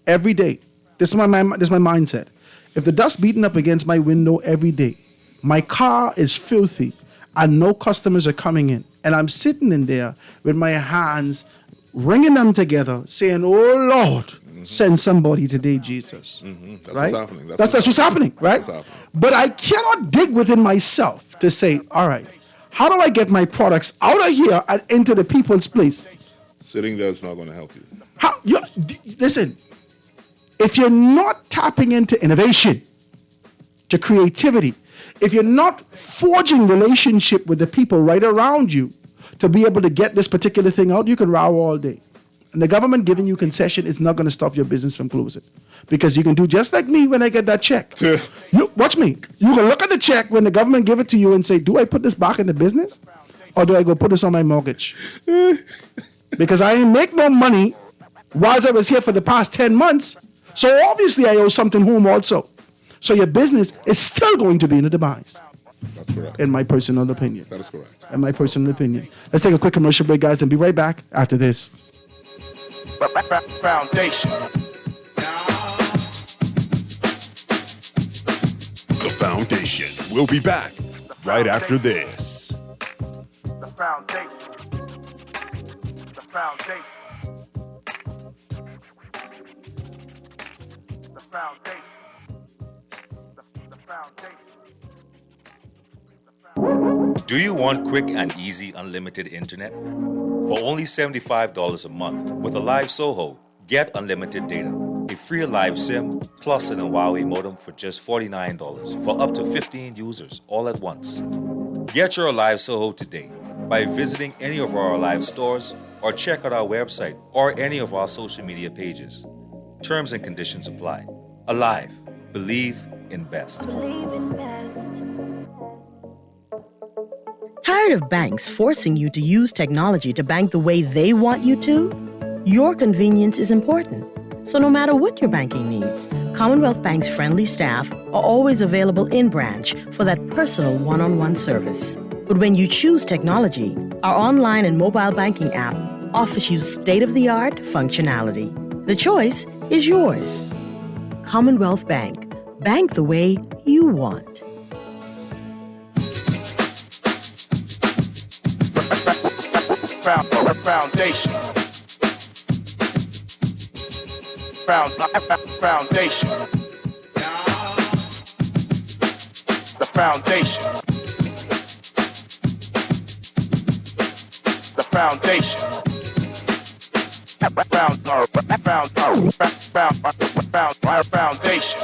every day. This is my mindset. If the dust beaten up against my window every day, my car is filthy, and no customers are coming in, and I'm sitting in there with my hands wringing them together, saying, "Oh Lord, send somebody today, Jesus." That's right? what's happening. That's what's happening, right? What's happening. But I cannot dig within myself to say, all right, how do I get my products out of here and into the people's place? Sitting there is not going to help you. Listen, if you're not tapping into innovation, to creativity, if you're not forging relationship with the people right around you to be able to get this particular thing out, you can row all day. And the government giving you concession is not going to stop your business from closing. Because you can do just like me when I get that check. Watch me. You can look at the check when the government give it to you and say, do I put this back in the business? Or do I go put this on my mortgage? Because I ain't make no money whilst I was here for the past 10 months. So obviously I owe something home also. So your business is still going to be in a demise. That's correct. In my personal opinion. That is correct. In my personal opinion. Let's take a quick commercial break, guys, and be right back after this. Foundation. The Foundation. We'll be back right after this. The foundation. The foundation. The foundation. The foundation. Do you want quick and easy unlimited internet? For only $75 a month with a Live Soho, get unlimited data, a free live SIM, plus an Huawei modem for just $49 for up to 15 users all at once. Get your Live Soho today by visiting any of our live stores or check out our website or any of our social media pages. Terms and conditions apply. Alive. Believe in best. Believe in best. Tired of banks forcing you to use technology to bank the way they want you to? Your convenience is important. So no matter what your banking needs, Commonwealth Bank's friendly staff are always available in branch for that personal one-on-one service. But when you choose technology, our online and mobile banking app offers you state-of-the-art functionality. The choice is yours. Commonwealth Bank. Bank the way you want. Foundation. Foundation. The foundation. The foundation. Foundation.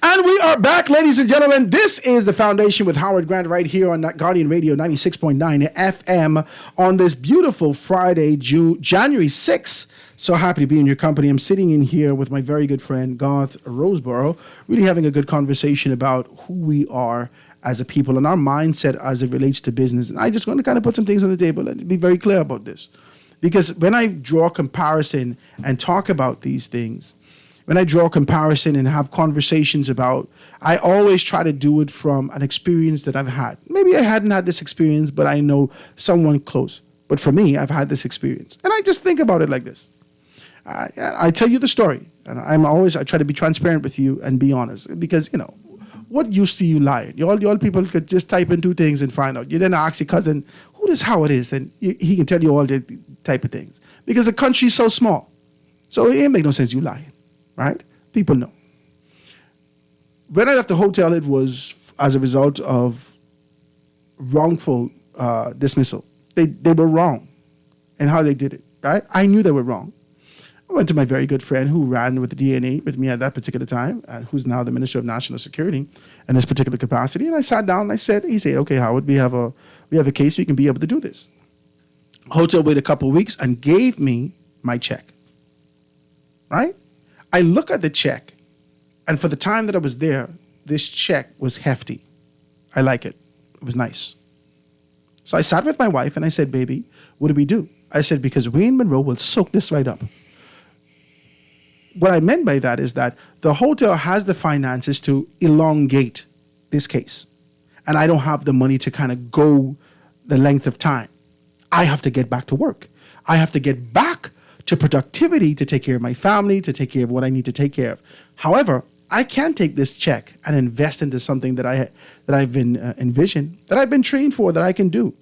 And we are back, ladies and gentlemen. This is The Foundation with Howard Grant right here on Guardian Radio 96.9 FM on this beautiful Friday, January 6th. So happy to be in your company. I'm sitting in here with my very good friend, Garth Roseborough, really having a good conversation about who we are as a people and our mindset as it relates to business. And I just want to kind of put some things on the table and be very clear about this. Because when I draw comparison and talk about these things, when I draw comparison and have conversations about, I always try to do it from an experience that I've had. Maybe I hadn't had this experience, but I know someone close. But for me, I've had this experience. And I just think about it like this. I tell you the story, and I try to be transparent with you and be honest, because what use to you lying? Y'all people could just type in two things and find out. You then ask your cousin who this Howard is, and he can tell you all the type of things, because the country's so small. So it ain't make no sense you lying, right? People know. When I left the hotel, it was as a result of wrongful dismissal. They were wrong in how they did it, right? I knew they were wrong. I went to my very good friend who ran with the DNA with me at that particular time, who's now the Minister of National Security in this particular capacity. And I sat down and he said, okay, Howard, we have a case, we can be able to do this. Hotel waited a couple of weeks and gave me my check, right? I look at the check, and for the time that I was there, this check was hefty. I like it. It was nice. So I sat with my wife and I said, baby, what do we do? I said, because Wayne Monroe will soak this right up. What I meant by that is that the hotel has the finances to elongate this case. And I don't have the money to kind of go the length of time. I have to get back to work. I have to get back to productivity to take care of my family, to take care of what I need to take care of. However, I can take this check and invest into something that I've been envisioned, that I've been trained for, that I can do.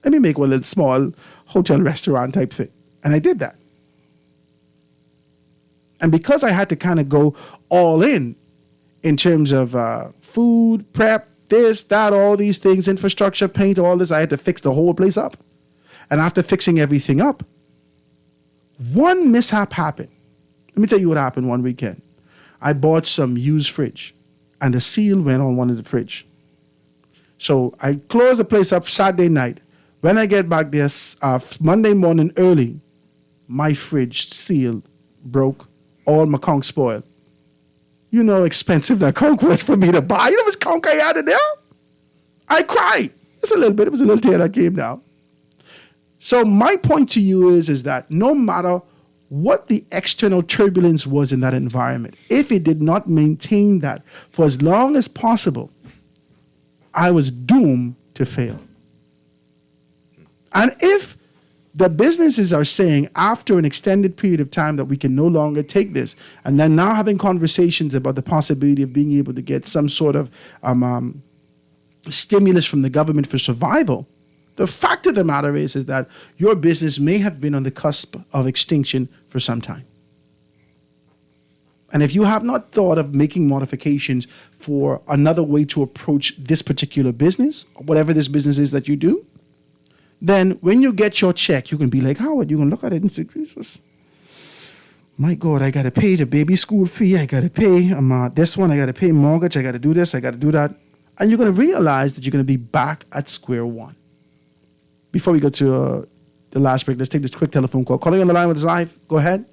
Let me make one little small hotel restaurant type thing. And I did that. And because I had to kind of go all in terms of food, prep, this, that, all these things, infrastructure, paint, all this, I had to fix the whole place up. And after fixing everything up, one mishap happened. Let me tell you what happened one weekend. I bought some used fridge, and the seal went on one of the fridge. So I closed the place up Saturday night. When I get back there Monday morning early, my fridge seal broke, all my conch spoiled. You know how expensive that conch was for me to buy. You know how much conch I had in there? I cried. Just a little bit. It was a little tear that came down. So my point to you is that no matter what the external turbulence was in that environment, if it did not maintain that for as long as possible, I was doomed to fail. And if the businesses are saying after an extended period of time that we can no longer take this, and then now having conversations about the possibility of being able to get some sort of stimulus from the government for survival, the fact of the matter is that your business may have been on the cusp of extinction for some time. And if you have not thought of making modifications for another way to approach this particular business, whatever this business is that you do, then when you get your check, you can be like, Howard, you can look at it and say, Jesus, my God, I got to pay the baby school fee. I got to pay this one. I got to pay mortgage. I got to do this. I got to do that. And you're going to realize that you're going to be back at square one. Before we go to the last break, let's take this quick telephone call. Calling on the line with us live. Go ahead.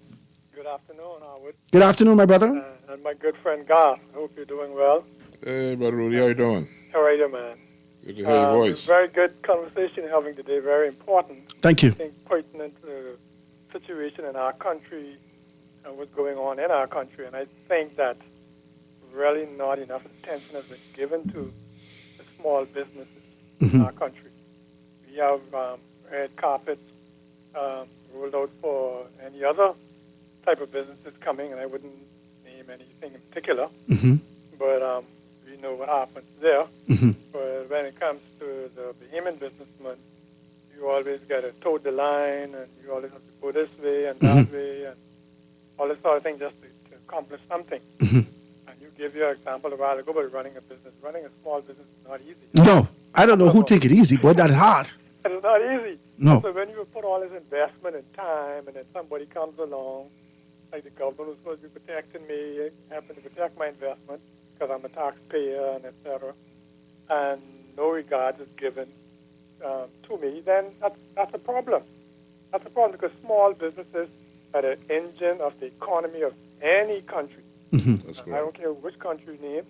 Good afternoon, Howard. Good afternoon, my brother. And my good friend Garth. I hope you're doing well. Hey, Brother Rudy, how you doing? How are you, man? Good to hear your voice. Very good conversation you're having today. Very important. Thank you. I think pertinent to the situation in our country and what's going on in our country. And I think that really not enough attention has been given to the small businesses in our country. We have red carpets rolled out for any other type of businesses coming, and I wouldn't name anything in particular. But we know what happens there. But when it comes to the Bahamian businessman, you always got to toe the line, and you always have to go this way and that way, and all this sort of thing just to accomplish something. And you gave your example a while ago about running a business. Running a small business is not easy. No, I don't know who take it easy, but that's hard. It's not easy. No. So when you put all this investment and time, and then somebody comes along, like the government was supposed to be protecting me, happen to protect my investment because I'm a taxpayer and et cetera, and no regard is given to me, then that's a problem. That's a problem because small businesses are the engine of the economy of any country. That's I don't care which country you name.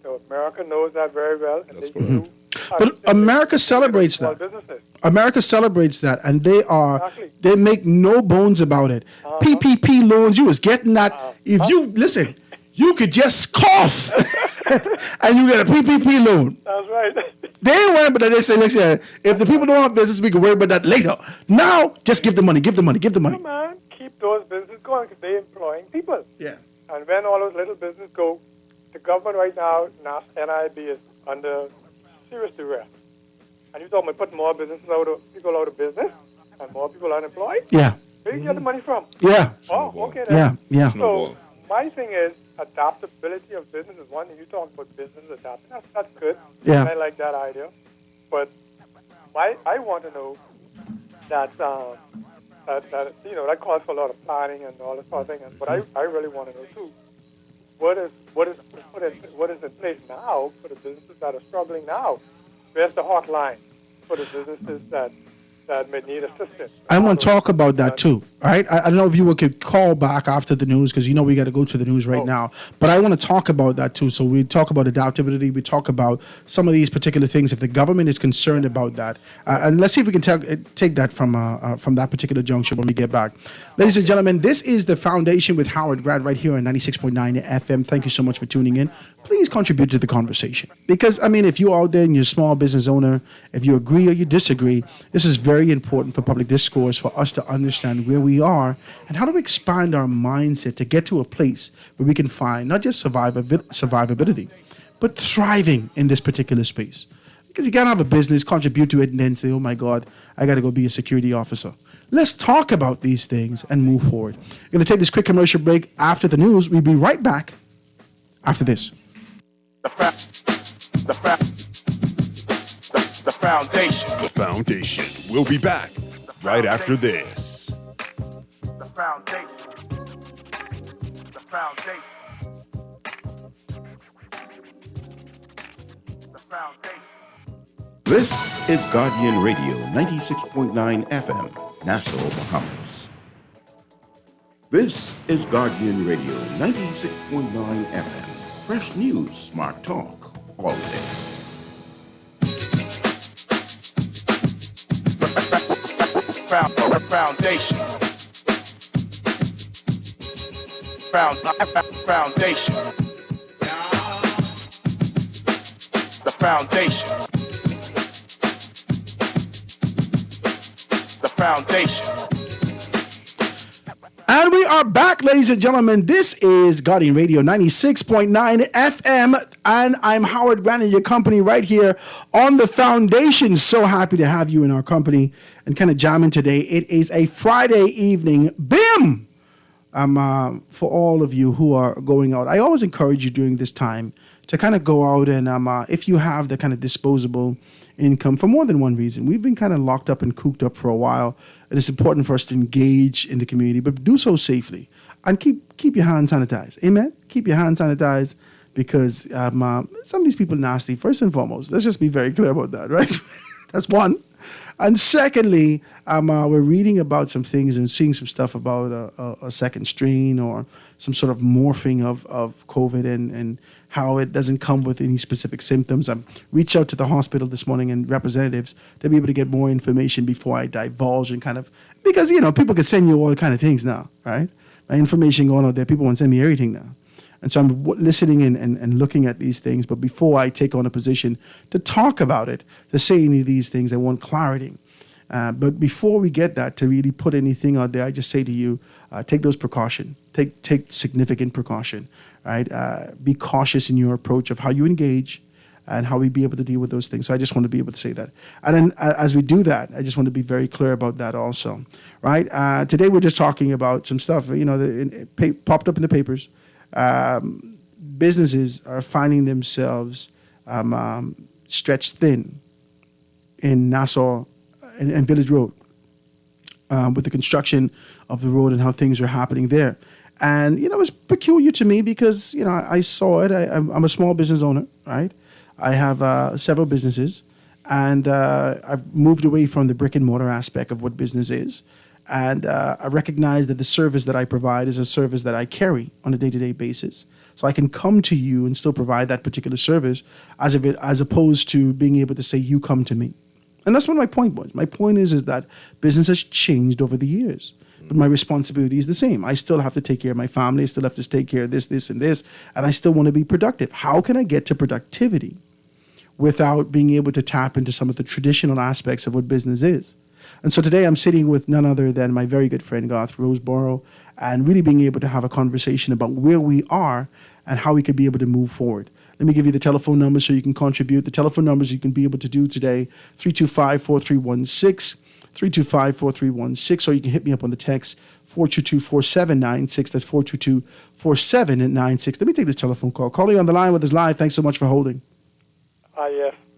So America knows that very well, and they do. But America celebrates that. America celebrates that, and they make no bones about it. PPP loans, you was getting that. If you listen, you could just cough, and you get a PPP loan. That's right. They ain't worried about that. They say, if the people don't have business, we can worry about that later. Now, just give the money, give the money, give the money. Man, keep those businesses going because they're employing people. Yeah. And when all those little businesses go, the government right now, NIB, is under serious duress. And you're talking about putting more people out of business and more people unemployed? Yeah. Where do you get the money from? Yeah. Oh, okay then. Yeah. So my thing is adaptability of business is one thing. You talk about business adapting. That's good. Yeah. I like that idea. But I want to know that that calls for a lot of planning and all this sort of thing. But I really want to know too, what is in place now for the businesses that are struggling now? Where's the hotline for the businesses that may need assistance? I want to talk about that too. All right. I don't know if you could call back after the news because we got to go to the news right now. But I want to talk about that too. So we talk about adaptability. We talk about some of these particular things. If the government is concerned about that, and let's see if we can take that from that particular juncture when we get back. Ladies and gentlemen, this is the Foundation with Howard Grad right here on 96.9 FM. Thank you so much for tuning in. Please contribute to the conversation because if you're out there and you're a small business owner, if you agree or you disagree, this is very important for public discourse for us to understand where we are and how to expand our mindset to get to a place where we can find not just survivability, but thriving in this particular space. Because you can't have a business, contribute to it, and then say, oh my God, I got to go be a security officer. Let's talk about these things and move forward. We're going to take this quick commercial break. After the news, we'll be right back after this. The Foundation. The Foundation. We'll be back right after this. The Foundation. The Foundation. The Foundation. This is Guardian Radio 96.9 FM, Nassau, Bahamas. This is Guardian Radio 96.9 FM, fresh news, smart talk, all day. Foundation. Foundation. The Foundation. The Foundation. And we are back, ladies and gentlemen. This is Guardian Radio 96.9 FM, and I'm Howard Grant, your company right here on The Foundation. So happy to have you in our company and kind of jamming today. It is a Friday evening. BIM! For all of you who are going out, I always encourage you during this time to kind of go out and if you have the kind of disposable income for more than one reason. We've been kind of locked up and cooped up for a while. It is important for us to engage in the community, but do so safely and keep your hands sanitized. Amen. Keep your hands sanitized because some of these people are nasty. First and foremost, let's just be very clear about that, right? That's one. And secondly, we're reading about some things and seeing some stuff about a second strain or some sort of morphing of COVID and how it doesn't come with any specific symptoms. I've reached out to the hospital this morning and representatives to be able to get more information before I divulge and kind of, because, people can send you all kind of things now, right? My information going out there, people want to send me everything now. And so I'm listening and looking at these things. But before I take on a position to talk about it, to say any of these things, I want clarity. But before we get that, to really put anything out there, I just say to you, take those precautions. Take significant precaution, right? Be cautious in your approach of how you engage and how we be able to deal with those things. So I just want to be able to say that. And then as we do that, I just want to be very clear about that also, right? Today we're just talking about some stuff, it popped up in the papers. Businesses are finding themselves stretched thin in Nassau and Village Road with the construction of the road and how things are happening there. And, it's peculiar to me because, I saw it. I'm a small business owner, right? I have several businesses and I've moved away from the brick and mortar aspect of what business is. And I recognize that the service that I provide is a service that I carry on a day-to-day basis. So I can come to you and still provide that particular service as opposed to being able to say, you come to me. And that's what my point was. My point is that business has changed over the years. But my responsibility is the same. I still have to take care of my family. I still have to take care of this, and this. And I still want to be productive. How can I get to productivity without being able to tap into some of the traditional aspects of what business is? And so today I'm sitting with none other than my very good friend Garth Roseborough, and really being able to have a conversation about where we are and how we could be able to move forward. Let me give you the telephone number so you can contribute. The telephone numbers you can be able to do today, 325-4316, 325-4316, or you can hit me up on the text, 422-4796. That's 422-4796. Let me take this telephone call. Calling on the line with us live. Thanks so much for holding.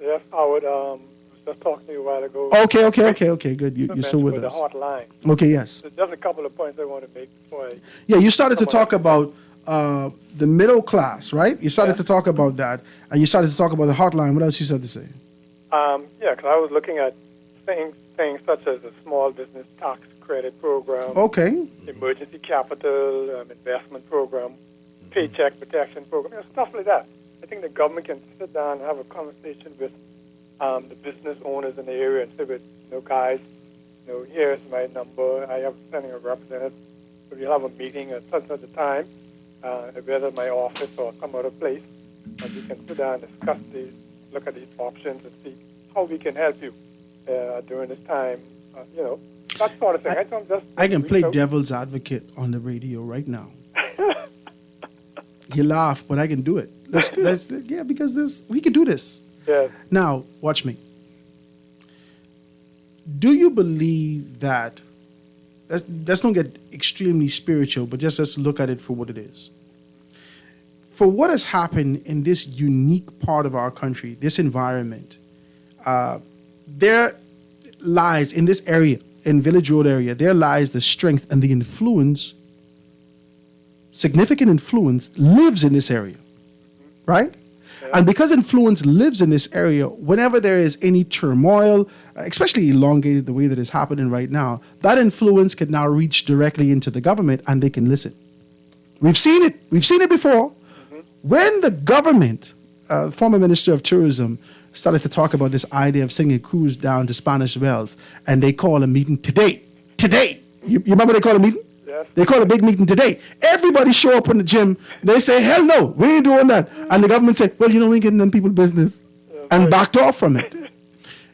Yes, Howard. I was just talking to you a while ago. Okay, good. You're still with us. The hotline. Okay, yes. So just a couple of points I want to make before I... Yeah, you started to talk about the middle class, right? You started to talk about that, and you started to talk about the hotline. What else you said to say? Because I was looking at things such as the small business tax credit program, Okay. emergency capital investment program, paycheck protection program, stuff like that. I think the government can sit down and have a conversation with the business owners in the area and say, guys, here's my number. I have sending a representative. We'll have a meeting at such a time, whether in my office or some other place, and we can sit down and discuss these, look at these options and see how we can help you during this time. That sort of thing. I can play devil's advocate on the radio right now. You laugh, but I can do it. Because we can do this. Yes. Now, watch me. Do you believe that, let's not get extremely spiritual, but just let's look at it for what it is. For what has happened in this unique part of our country, this environment, there lies in this area, in Village Road area, there lies the strength and the influence, significant influence lives in this area, right? And because influence lives in this area, whenever there is any turmoil, especially elongated the way that is happening right now, that influence can now reach directly into the government and they can listen. We've seen it. We've seen it before. When the government, former Minister of Tourism, started to talk about this idea of sending a cruise down to Spanish Wells, and they call a meeting today. You remember they call a meeting? Yes. They call a big meeting today. Everybody show up in the gym. They say, hell no, we ain't doing that. And the government say, well, we ain't getting them people business. And backed off from it.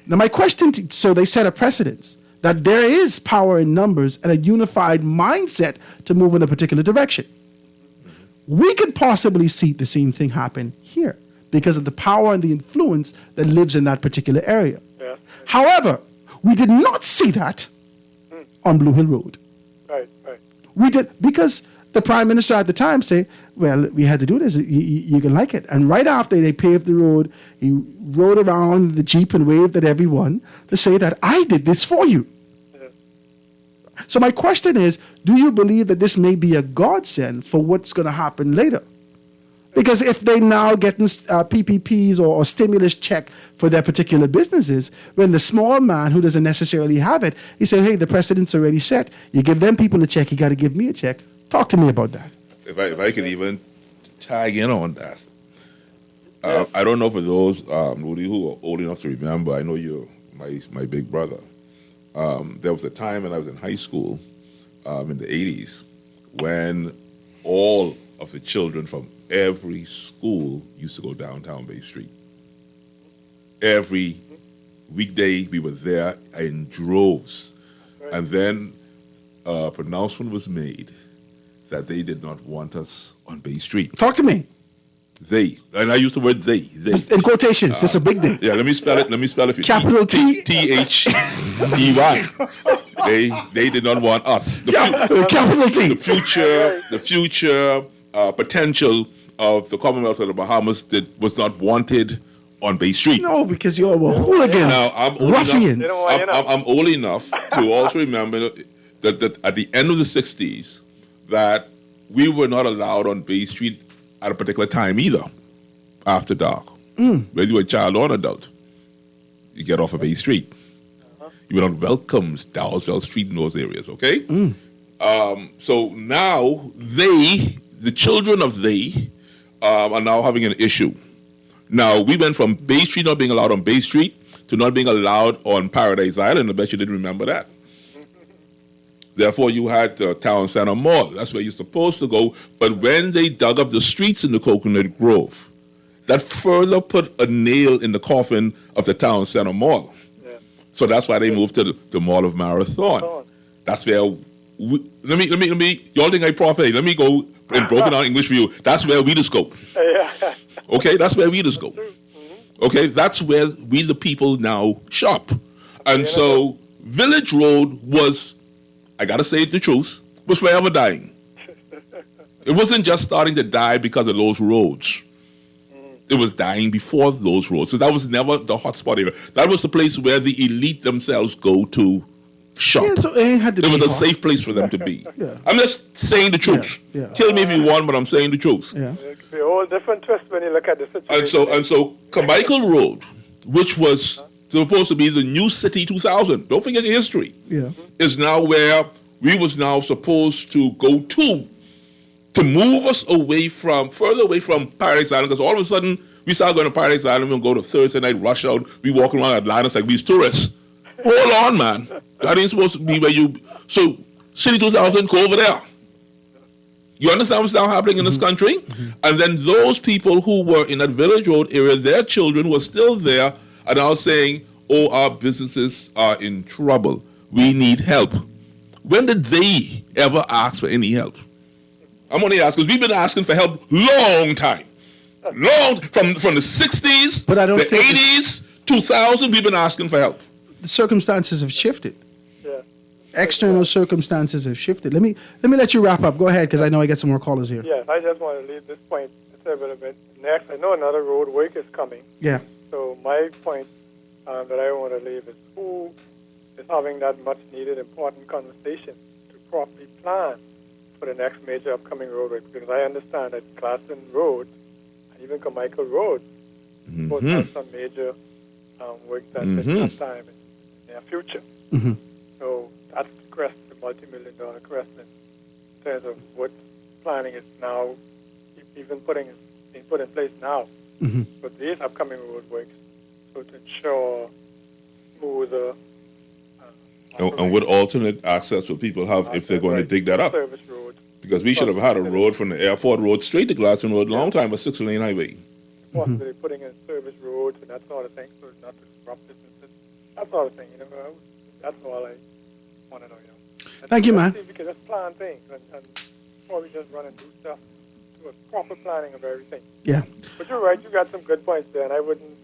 Now my question, so they set a precedence that there is power in numbers and a unified mindset to move in a particular direction. We could possibly see the same thing happen here because of the power and the influence that lives in that particular area. Yeah. However, we did not see that on Blue Hill Road. Right. We did, because the Prime Minister at the time said, well, we had to do this, you can like it. And right after they paved the road, he rode around the Jeep and waved at everyone to say that I did this for you. So my question is, do you believe that this may be a godsend for what's going to happen later? Because if they now getting PPPs or stimulus check for their particular businesses, when the small man who doesn't necessarily have it, he said, hey, the precedent's already set. You give them people a check, you got to give me a check. Talk to me about that. If I could even tag in on that. I don't know for those, Rudy, who are old enough to remember, I know you're my big brother. There was a time when I was in high school in the 80s when all of the children from every school used to go downtown Bay Street. Every weekday we were there in droves. And then a pronouncement was made that they did not want us on Bay Street. Talk to me. They, and I use the word they. In quotations, this is a big day. Yeah, let me spell it for you. Capital T-H-E-Y. They did not want us. Capital T. The future potential of the Commonwealth of the Bahamas was not wanted on Bay Street. No, because you all were hooligans, now, ruffians. I'm old enough to also remember that at the end of the 60s, that we were not allowed on Bay Street at a particular time either, after dark. Whether you were a child or an adult, you get off of Bay Street. You were not welcomed Dowswell Street in those areas, okay? So now the children of they, are now having an issue. Now, we went from Bay Street not being allowed on Bay Street to not being allowed on Paradise Island. I bet you didn't remember that. Therefore, you had the Town Center Mall. That's where you're supposed to go. But when they dug up the streets in the Coconut Grove, that further put a nail in the coffin of the Town Center Mall. So that's why they moved to the Mall of Marathon. That's where let me y'all think I proper. Let me go in broken down English for you. That's where we just go. Okay, that's where we just go. Okay, that's where we the people now shop. And so Village Road was, I gotta say the truth, was forever dying. It wasn't just starting to die because of those roads. It was dying before those roads. So that was never the hotspot area. That was the place where the elite themselves go to shop. Yeah, so it was a safe place for them to be. Yeah. I'm just saying the truth. Yeah. Kill me if you want, but I'm saying the truth. Yeah. It could be a whole different twist when you look at the situation. And so Carmichael Road, which was supposed to be the new city 2000, don't forget the history, Yeah. is now where we was now supposed to go to move us further away from Paradise Island, because all of a sudden we started going to Paradise Island, we'll go to Thursday night rush out, we walking around Atlanta like we's tourists. Hold on, man. That ain't supposed to be where you... So, City 2000, go over there. You understand what's now happening in this country? And then those people who were in that Village Road area, their children were still there, and now saying, oh, our businesses are in trouble. We need help. When did they ever ask for any help? I'm only asking because we've been asking for help long time. From the 60s, but I don't the think 80s, 2000, we've been asking for help. The circumstances have shifted. External circumstances have shifted. Let me let you wrap up. Go ahead, because I know I get some more callers here. Yes, I just want to leave this point a little bit. Next, I know another road work is coming. Yeah. So my point that I want to leave is who is having that much needed important conversation to properly plan for the next major upcoming road work, because I understand that Gladstone Road and even Carmichael Road both have some major work that's at time in the near future. So that's the multi-million-dollar question in terms of what planning is now even being put in place now for these upcoming road works, so to ensure smoother and what alternate access will people have if they're going to dig that up? Service road. Because we should have had a road from the airport road straight to Gladstone Road a long time, a 6-lane highway. Possibly putting in service roads and that sort of thing, so as not to disrupt businesses, that sort of thing. That's all I want to know. And Thank you, man. We can just plan things and before we just run and do stuff, do a proper planning of everything. Yeah. But you're right, you got some good points there, and I wouldn't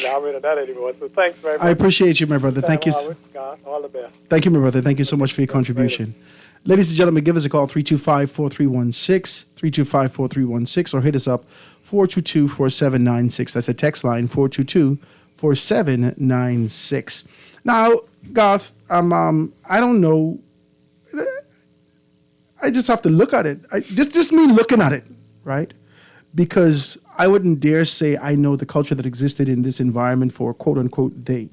elaborate on that anymore. So thanks very much. I appreciate you, my brother. Thank you. All the best. Thank you, my brother. Thank you so much for your contribution. Ladies and gentlemen, give us a call, 325-4316, 325-4316, or hit us up, 422-4796. That's a text line, 422-4796. Now, Garth, I don't know. I just have to look at it. Just me looking at it, right? Because I wouldn't dare say I know the culture that existed in this environment for quote-unquote they.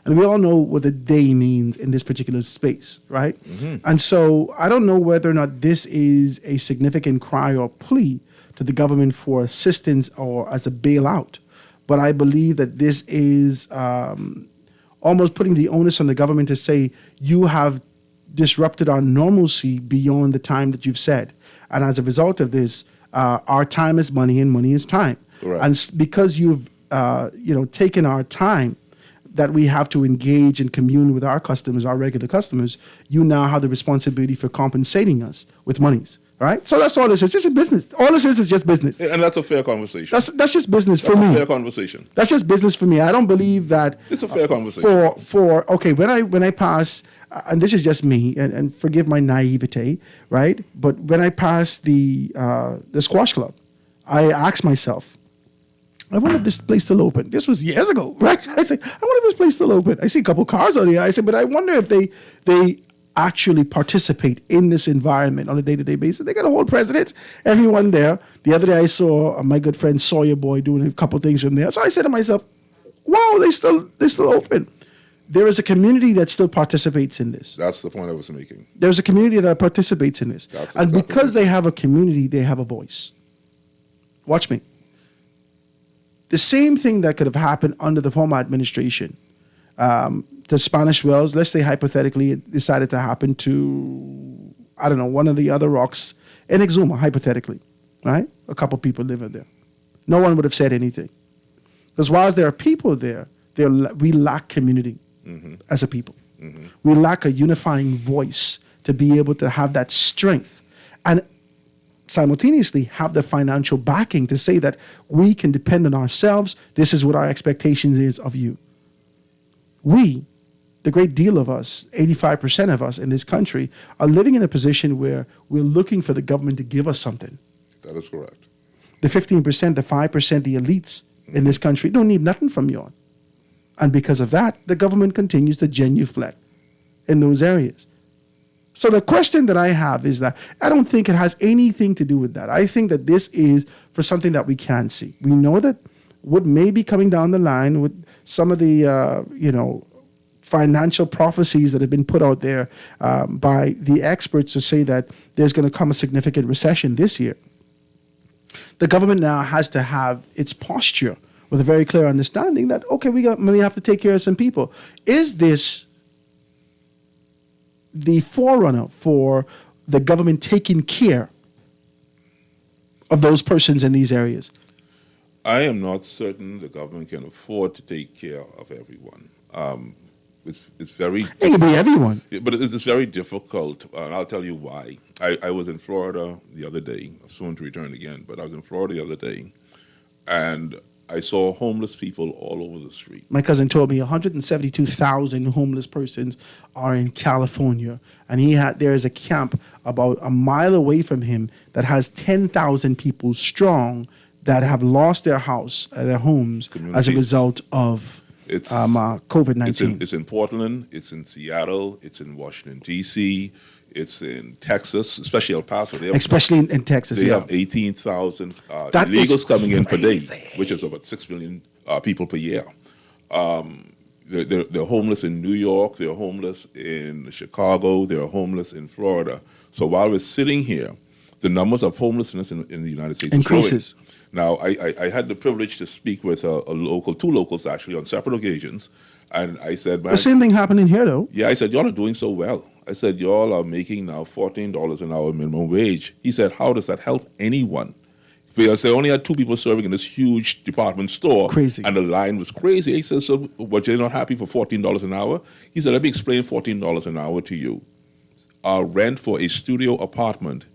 And we all know what the they means in this particular space, right? And so I don't know whether or not this is a significant cry or plea to the government for assistance or as a bailout. But I believe that this is almost putting the onus on the government to say, you have disrupted our normalcy beyond the time that you've said. And as a result of this, our time is money and money is time. Correct. And because you've taken our time that we have to engage and commune with our customers, our regular customers, you now have the responsibility for compensating us with monies, right? So that's all this is. It's just business. All this is just business. And that's a fair conversation. That's just business for me. That's a fair conversation. That's just business for me. I don't believe that. It's a fair conversation. When I pass, and this is just me, and forgive my naivete, right? But when I pass the squash club, I ask myself, I wonder if this place still open. This was years ago, right? I said, I wonder if this place still open. I see a couple cars out here. I said, but I wonder if they actually participate in this environment on a day-to-day basis. They got a whole president, everyone there. The other day I saw my good friend Sawyer Boy doing a couple things from there. So I said to myself, wow, they still open. There is a community that still participates in this. That's the point I was making. There's a community that participates in this. And because they have a community, they have a voice. Watch me. The same thing that could have happened under the former administration. The Spanish Wells, let's say hypothetically, it decided to happen to, I don't know, one of the other rocks in Exuma, hypothetically, right? A couple people living there. No one would have said anything. Because whilst there are people there, we lack community as a people. We lack a unifying voice to be able to have that strength and simultaneously have the financial backing to say that we can depend on ourselves. This is what our expectations is of you. We, the great deal of us, 85% of us in this country, are living in a position where we're looking for the government to give us something. That is correct. The 15%, the 5%, the elites in this country don't need nothing from you. And because of that, the government continues to genuflect in those areas. So the question that I have is that I don't think it has anything to do with that. I think that this is for something that we can see. We know that what may be coming down the line with some of the, financial prophecies that have been put out there by the experts to say that there's going to come a significant recession this year. The government now has to have its posture with a very clear understanding that, okay, we have to take care of some people. Is this the forerunner for the government taking care of those persons in these areas? I am not certain the government can afford to take care of everyone. It's very... It can be everyone. But it's very difficult, and I'll tell you why. I was in Florida the other day, soon to return again, but I was in Florida the other day, and I saw homeless people all over the street. My cousin told me 172,000 homeless persons are in California, and there is a camp about a mile away from him that has 10,000 people strong that have lost their house, their homes, as a result of COVID-19. It's in Portland, it's in Seattle, it's in Washington, D.C., it's in Texas, especially El Paso. Especially in Texas, They have 18,000 illegals coming in per day, which is about 6 million people per year. They're homeless in New York, they're homeless in Chicago, they're homeless in Florida. So while we're sitting here, the numbers of homelessness in the United States increases. Now, I had the privilege to speak with two locals actually on separate occasions, and I said, the same thing happening here, though. Yeah, I said, y'all are doing so well. I said, y'all are making now $14 an hour minimum wage. He said, how does that help anyone? Because they only had 2 people serving in this huge department store. Crazy. And the line was crazy. He said, so what, you're not happy for $14 an hour? He said, let me explain $14 an hour to you. Our rent for a studio apartment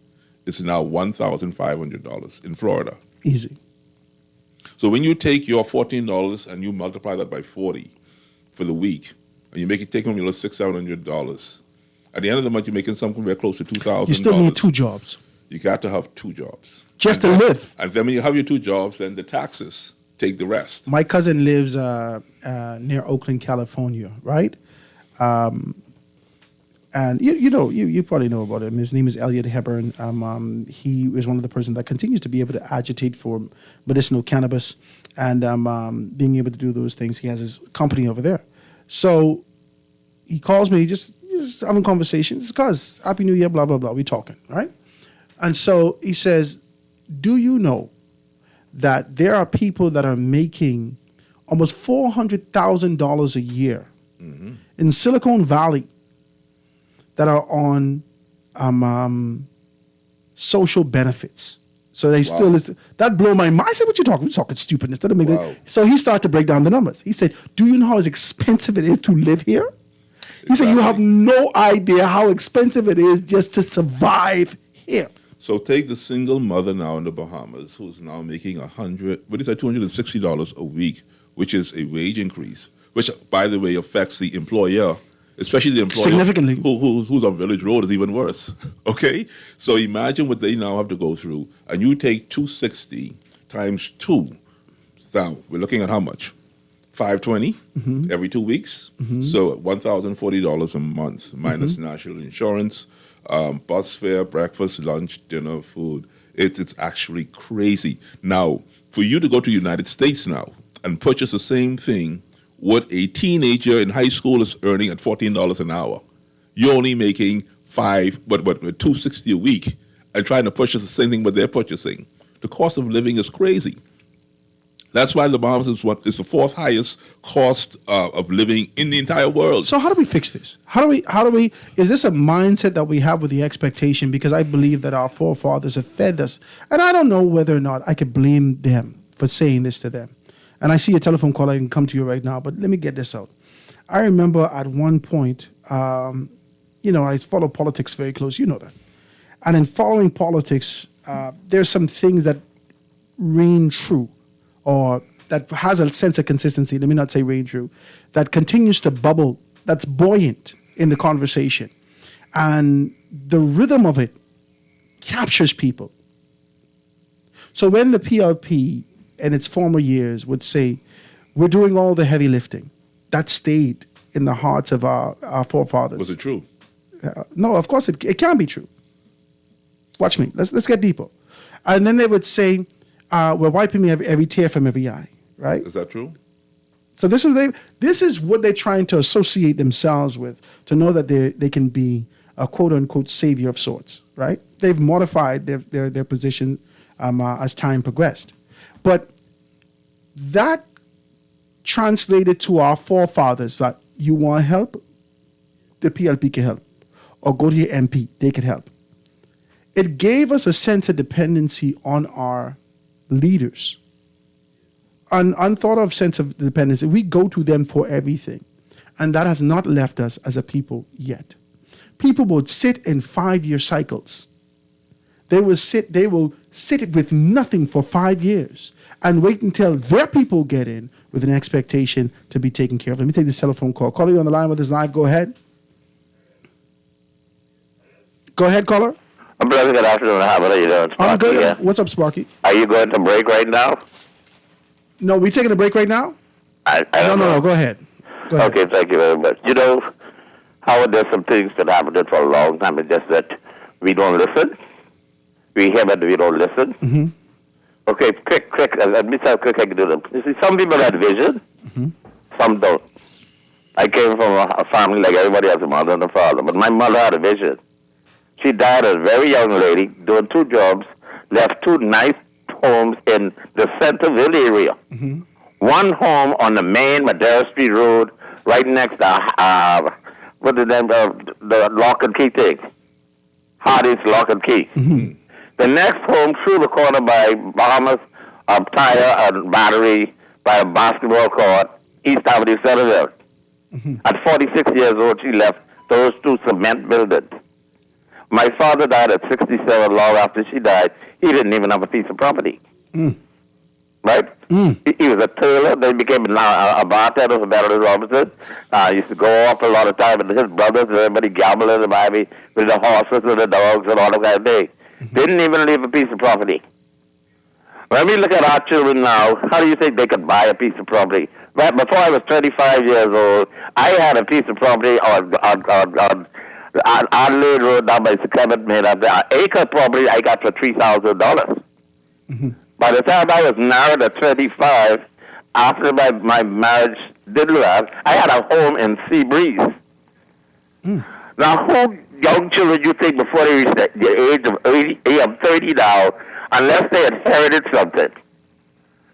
is now $1,500 in Florida. Easy. So when you take your $14 and you multiply that by 40 for the week, and you make it take home your $600-$700, at the end of the month, you're making somewhere close to $2,000. You still need 2 jobs. You got to have 2 jobs. Just to live. And then when you have your 2 jobs, then the taxes take the rest. My cousin lives near Oakland, California, right? And you probably know about him. His name is Elliot Hepburn. He is one of the persons that continues to be able to agitate for medicinal cannabis and being able to do those things. He has his company over there. So he calls me, just having conversations. Cuz Happy New Year, blah blah blah. We talking, right? And so he says, "Do you know that there are people that are making almost $400,000 a year in Silicon Valley that are on social benefits?" So they still listen. That blew my mind. I said, what you talking? We're talking stupidness. That don't make sense. So he started to break down the numbers. He said, do you know how expensive it is to live here? He said, you have no idea how expensive it is just to survive here. So take the single mother now in the Bahamas who's now making $260 a week, which is a wage increase, which, by the way, affects the employer, especially the employer significantly. Who's on Village Road is even worse. Okay? So imagine what they now have to go through. And you take 260 times 2. Now, we're looking at how much? $520 every 2 weeks. So $1,040 a month minus national insurance, bus fare, breakfast, lunch, dinner, food. It's actually crazy. Now, for you to go to the United States now and purchase the same thing what a teenager in high school is earning at $14 an hour, you're only making $260 a week and trying to purchase the same thing what they're purchasing. The cost of living is crazy. That's why the Bahamas is the 4th highest cost of living in the entire world. So how do we fix this? How do we? Is this a mindset that we have with the expectation? Because I believe that our forefathers have fed us, and I don't know whether or not I could blame them for saying this to them. And I see a telephone call. I can come to you right now, but let me get this out. I remember at one point, I follow politics very close. You know that. And in following politics, there's some things that reign true, or that has a sense of consistency. Let me not say reign true. That continues to bubble. That's buoyant in the conversation, and the rhythm of it captures people. So when the PLP in its former years would say, we're doing all the heavy lifting, that stayed in the hearts of our forefathers. Was it true? No, of course it can be true. Watch me. Let's get deeper. And then they would say, we're wiping every tear from every eye, right? Is that true? So this is what they're trying to associate themselves with, to know that they can be a quote-unquote savior of sorts, right? They've modified their position as time progressed. But that translated to our forefathers that you want help, the PLP can help. Or go to your MP, they can help. It gave us a sense of dependency on our leaders. An unthought of sense of dependency. We go to them for everything. And that has not left us as a people yet. People would sit in 5-year cycles. They will sit with nothing for 5 years and wait until their people get in with an expectation to be taken care of. Let me take this telephone call. Caller, you on the line with us live. Go ahead. Go ahead, caller. Brother, good afternoon. How are you doing? I'm good. Here. What's up, Sparky? Are you going to break right now? No, we taking a break right now? I don't know. No. Go ahead. Okay, thank you very much. Howard, there's some things that happened for a long time. It's just that we don't listen. We hear, but we don't listen. Mm-hmm. Okay, quick. Let me say how quick I can do them. You see, some people had vision. Mm-hmm. Some don't. I came from a family like everybody has a mother and a father, but my mother had a vision. She died as a very young lady, doing 2 jobs, left 2 nice homes in the Centerville area. Mm-hmm. One home on the main Madera Street Road, right next to, what's the name of the Lock and Key thing? Hardy's Lock and Key. Mm-hmm. The next home through the corner by Bahamas, Tire and Battery, by a basketball court, East Avenue, Centerville. Mm-hmm. At 46 years old, she left those 2 cement buildings. My father died at 67 long after she died. He didn't even have a piece of property. Mm. Right? Mm. He was a tailor. Then he became a bartender for Beverly Robinson. Used to go off a lot of time with his brothers and everybody gambling and Miami with the horses and the dogs and all that kind of thing. Mm-hmm. Didn't even leave a piece of property. When we look at our children now, how do you think they could buy a piece of property? Right before I was 35 years old, I had a piece of property on Adelaide Road down by Clement Main. An acre property I got for $3,000. Mm-hmm. By the time I was married at 35, after my marriage didn't last, I had a home in Sea Breeze. Mm. Now, who young children you think before they reach the age of 30 now, unless they inherited something,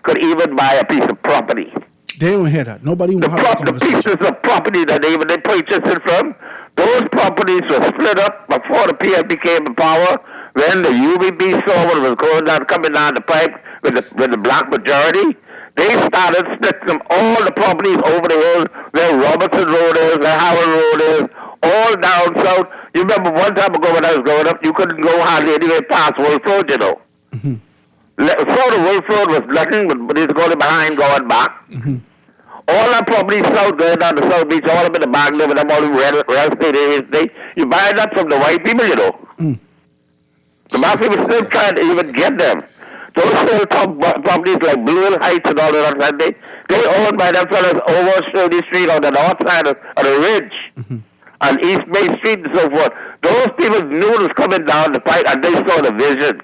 could even buy a piece of property? They don't hear that. Nobody will have a The conversation. pieces of property that they purchased it from, those properties were split up before the PLP came to power. When the UBB saw what was going down, coming down the pipe with the black majority, they started splitting them, all the properties over the hills, where Robertson Road is, where Howard Road is, all down south. You remember one time ago when I was growing up, you couldn't go hardly anywhere past Wolf Road, you know. Mm-hmm. So the Wolf Road was nothing, but it's going behind, going back. Mm-hmm. All that property south, going down to South Beach, all up in the back there with them all the real estate areas, you buy that from the white people, you know. Mm. The black people still trying to even get them. Those hilltop properties like Blue Hill Heights and all of that, they owned by them fellas over Shirley Street on the north side of the ridge. Mm-hmm. On East Main Street and so forth. Those people knew it was coming down the pipe and they saw the vision.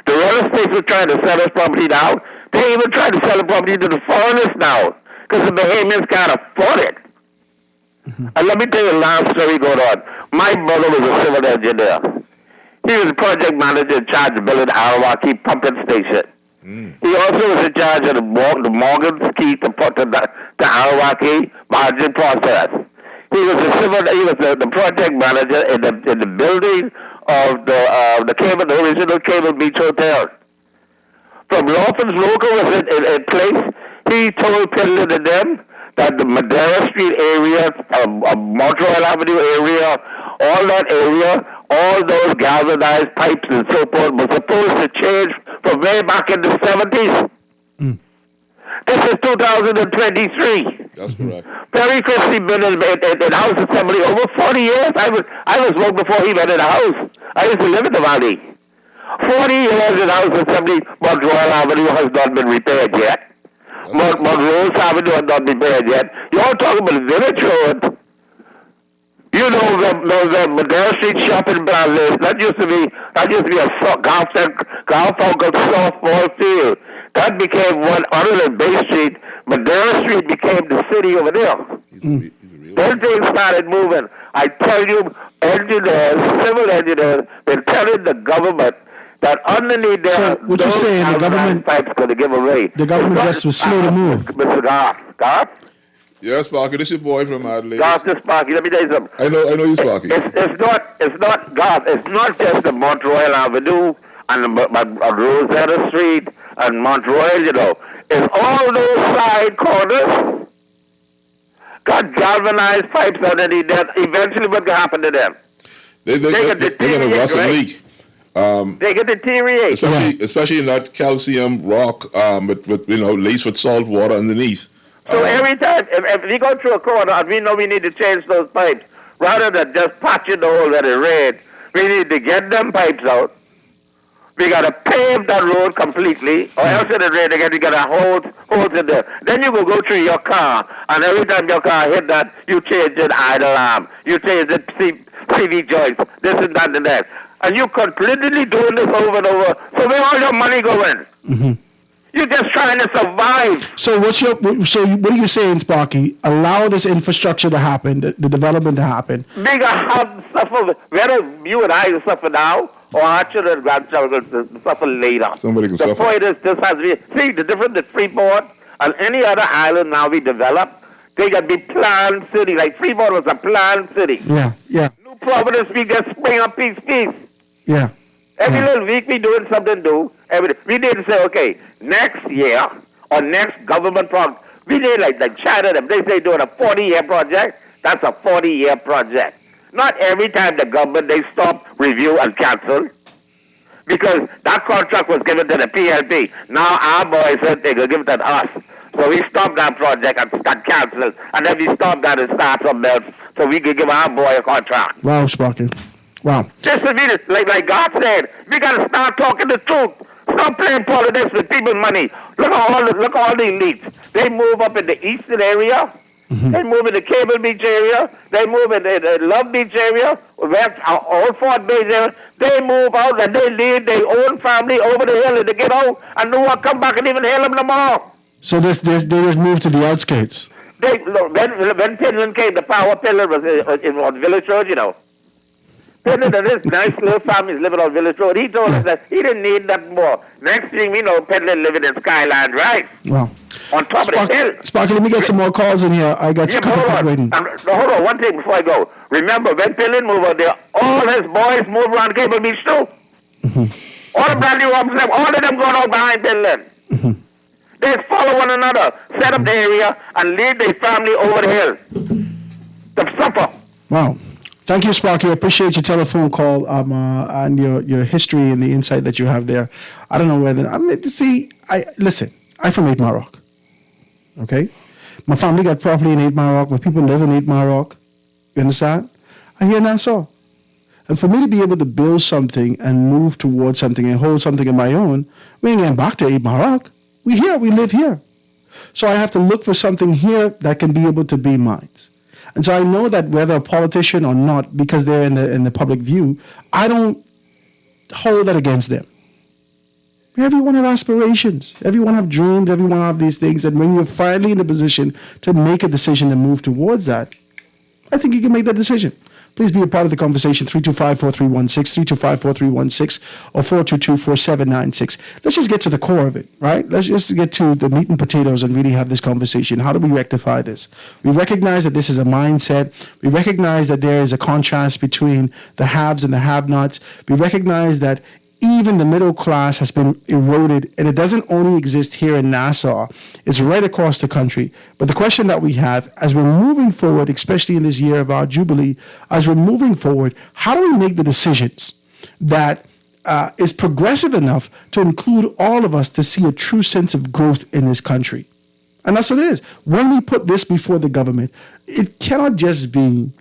The real estate were trying to sell this property now. They even tried to sell the property to the foreigners now because the Bahamians can't afford it. Mm-hmm. And let me tell you a long story going on. My brother was a civil engineer. He was a project manager in charge of building Arawaki pumping station. Mm. He also was in charge of the Morgan Ski to put the Arawaki margin process. He was the project manager in the building of the original Cable Beach Hotel. From Lawton's Local was in place PLP told Pendleton and them that the Madera Street area, Montreal Avenue area, all that area, all those galvanized pipes and so forth were supposed to change from way back in the 70s. This is 2023. That's correct. Perry Christie been in the House Assembly over 40 years. I was voting before he went in the House. I used to live in the Valley. 40 years in the House Assembly, Montreal Avenue has not been repaired yet. Monroe Avenue has not been repaired yet. You're talking about Village Road. You know the Madera Street shopping place. That used to be a golf softball field. That became one other than Bay Street. Madera Street became the city over there. Then things started moving. I tell you, civil engineers, they're telling the government that underneath there, so what you're saying, the government pipes going to give away. The government just was slow to move. Mr. Garth? Yes, Sparky, this is your boy from Adelaide. Garth, this Sparky, let me tell you something. I know you, Sparky. It's not Garth. It's not just the Montreal Avenue and the Rosetta Street and Montreal, you know. It's all those side corners got galvanized pipes underneath that. Eventually, what can happen to them? They're going to rust and leak. They can deteriorate. Especially in that calcium rock with laced with salt water underneath. So every time, if we go through a corner and we know we need to change those pipes, rather than just patching the hole that it rained, we need to get them pipes out. We got to pave that road completely, or else in the rain again, we got to holes in there. Then you will go through your car, and every time your car hit that, you change the idle arm, you change the CV joints, this and that and that. And you completely doing this over and over. So where all your money going? Mm-hmm. You're just trying to survive. So what are you saying, Sparky? Allow this infrastructure to happen, the development to happen. Bigger have suffer, whether you and I suffer now, or our children and grandchildren will suffer later. Somebody can suffer. The point is, this has to be, see, the difference with Freeport and any other island now we develop, they can be planned city. Like Freeport was a planned city. Yeah. New Providence, we just spring up piece. Yeah. Every little week we doing something new. We need to say, okay, next year or next government project, we need like China, they say doing a 40-year project, that's a 40-year project. Not every time the government, they stop, review, and cancel. Because that contract was given to the PLP. Now our boys said they're going to give it to us. So we stopped that project and got canceled. And then we stopped that and start something else so we could give our boy a contract. Wow, Sparky. Wow. Just to be like God said, we got to start talking the truth. Stop playing politics with people's money. Look at all the elites. They move up in the eastern area. Mm-hmm. They move in the Cable Beach area. They move in the Love Beach area, West Old Fort Bay area. They move out and they lead their own family over the hill and they get out and no one come back and even hail them no more. So they just moved to the outskirts. When Finland came, the power pillar was on Village Road, you know. Pendleton and his nice little families living on Village Road. He told us that he didn't need nothing more. Next thing we know, Pendleton living in Skyline Drive. Wow. On top of the hill. Sparky, let me get some more calls in here. I got some people waiting. Hold on, one thing before I go. Remember, when Pendleton moved out there, all his boys moved around Cable Beach too. Mm-hmm. All the brand new officers, all of them going out behind Pendleton. Mm-hmm. They follow one another, set up the area, and lead their family over the hill to suffer. Wow. Thank you, Sparky. I appreciate your telephone call and your history and the insight that you have there. I don't know whether I'm from 8 Mile Rock. Okay? My family got property in 8 Mile Rock. My people live in 8 Mile Rock. You understand? I'm here in Nassau. And for me to be able to build something and move towards something and hold something of my own, we ain't getting back to 8 Mile Rock. We live here. So I have to look for something here that can be able to be mine. And so I know that whether a politician or not, because they're in the public view, I don't hold that against them. Everyone have aspirations. Everyone have dreams. Everyone have these things. And when you're finally in the position to make a decision and move towards that, I think you can make that decision. Please be a part of the conversation, 325-4316, 325-4316, or 422-4796. Let's just get to the core of it, right? Let's just get to the meat and potatoes and really have this conversation. How do we rectify this? We recognize that this is a mindset. We recognize that there is a contrast between the haves and the have-nots. We recognize that even the middle class has been eroded, and it doesn't only exist here in Nassau, it's right across the country. But the question that we have, as we're moving forward, especially in this year of our Jubilee, as we're moving forward, how do we make the decisions that is progressive enough to include all of us to see a true sense of growth in this country? And that's what it is. When we put this before the government, it cannot just be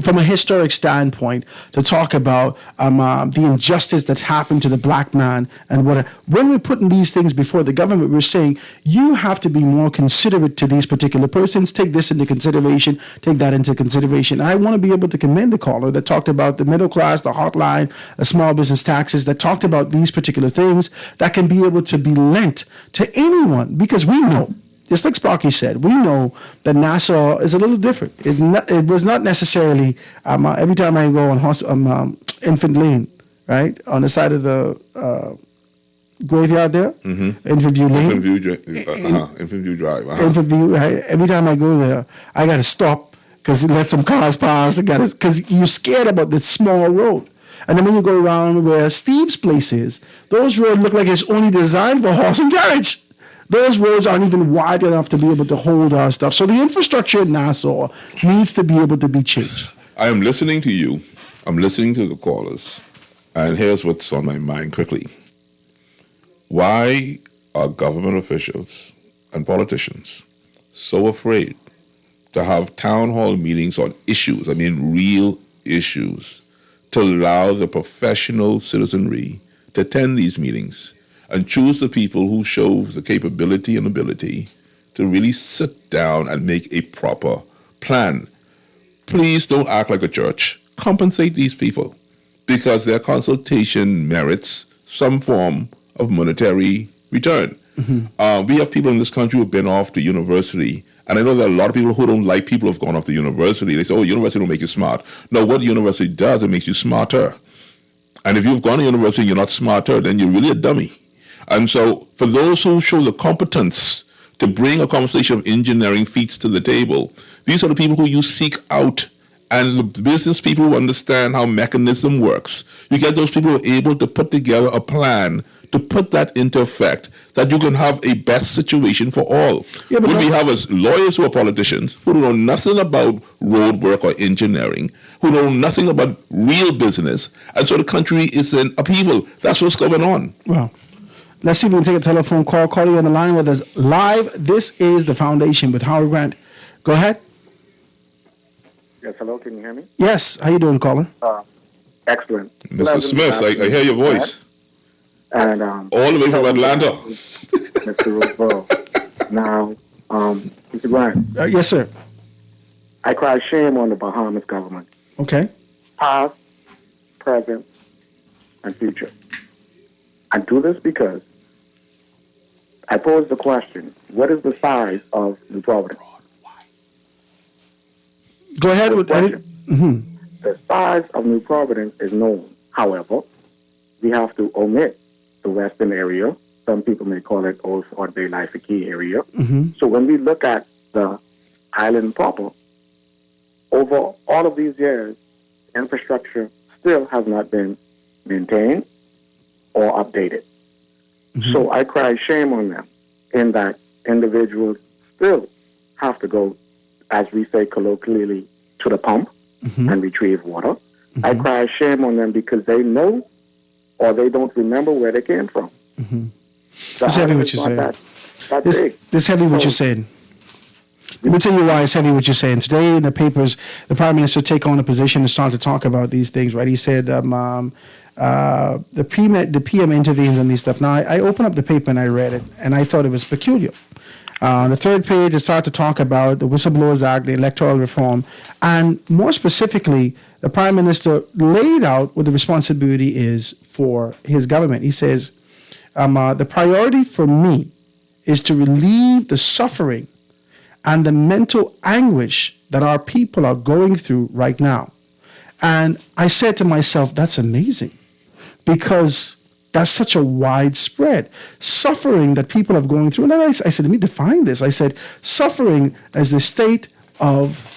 from a historic standpoint to talk about the injustice that happened to the black man and what. When we're putting these things before the government, we're saying you have to be more considerate to these particular persons. Take this into consideration. Take that into consideration. And I want to be able to commend the caller that talked about the middle class, the hotline, the small business taxes, that talked about these particular things that can be able to be lent to anyone, because we know. Just like Sparky said, we know that Nassau is a little different. It was not necessarily, every time I go on Infant Lane, right, on the side of the graveyard there, Infant View Lane. Infant View Drive. Infant View, right? Every time I go there, I got to stop because let some cars pass. Because you're scared about this small road. And then when you go around where Steve's place is, those roads look like it's only designed for horse and carriage. Those roads aren't even wide enough to be able to hold our stuff. So the infrastructure in Nassau needs to be able to be changed. I am listening to you. I'm listening to the callers. And here's what's on my mind quickly. Why are government officials and politicians so afraid to have town hall meetings on issues, I mean real issues, to allow the professional citizenry to attend these meetings and choose the people who show the capability and ability to really sit down and make a proper plan? Please don't act like a church. Compensate these people because their consultation merits some form of monetary return. We have people in this country who've been off to university, and I know there are a lot of people who don't like people who have gone off to university. They say, oh, university don't make you smart. No, what university does, it makes you smarter. And if you've gone to university and you're not smarter, then you're really a dummy. And so for those who show the competence to bring a conversation of engineering feats to the table, these are the people who you seek out, and the business people who understand how mechanism works. You get those people who are able to put together a plan to put that into effect, that you can have a best situation for all. Yeah, but what we have is lawyers who are politicians, who know nothing about road work or engineering, who know nothing about real business, and so the country is in upheaval. That's what's going on. Well, let's see if we can take a telephone call. Call you on the line with us live. This is The Foundation with Howard Grant. Go ahead. Yes, hello, can you hear me? Yes, how you doing, caller? Excellent. Mr. Smith, I hear your voice. And all the way from Atlanta. Mr. Roosevelt. Now, Mr. Grant. Yes, sir. I cry shame on the Bahamas government. Okay. Past, present, and future. I do this because I pose the question, what is the size of New Providence? Go ahead with that. The size of New Providence is known. However, we have to omit the western area. Some people may call it Old Fort Bay Life Key area. So when we look at the island proper, over all of these years, infrastructure still has not been maintained or updated. So I cry shame on them in that individuals still have to go, as we say colloquially, to the pump and retrieve water. I cry shame on them because they know or they don't remember where they came from. It's heavy what you're saying. This heavy what you're saying. Let me tell you why it's heavy what you're saying. Today in the papers, the Prime Minister take on a position to start to talk about these things, right? He said the PM intervenes on these stuff. Now, I opened up the paper and I read it, and I thought it was peculiar. On the third page, it started to talk about the Whistleblowers Act, the electoral reform, and more specifically, the Prime Minister laid out what the responsibility is for his government. He says, the priority for me is to relieve the suffering and the mental anguish that our people are going through right now. And I said to myself, that's amazing, because that's such a widespread suffering that people are going through. And then I said, let me define this. I said, suffering as the state of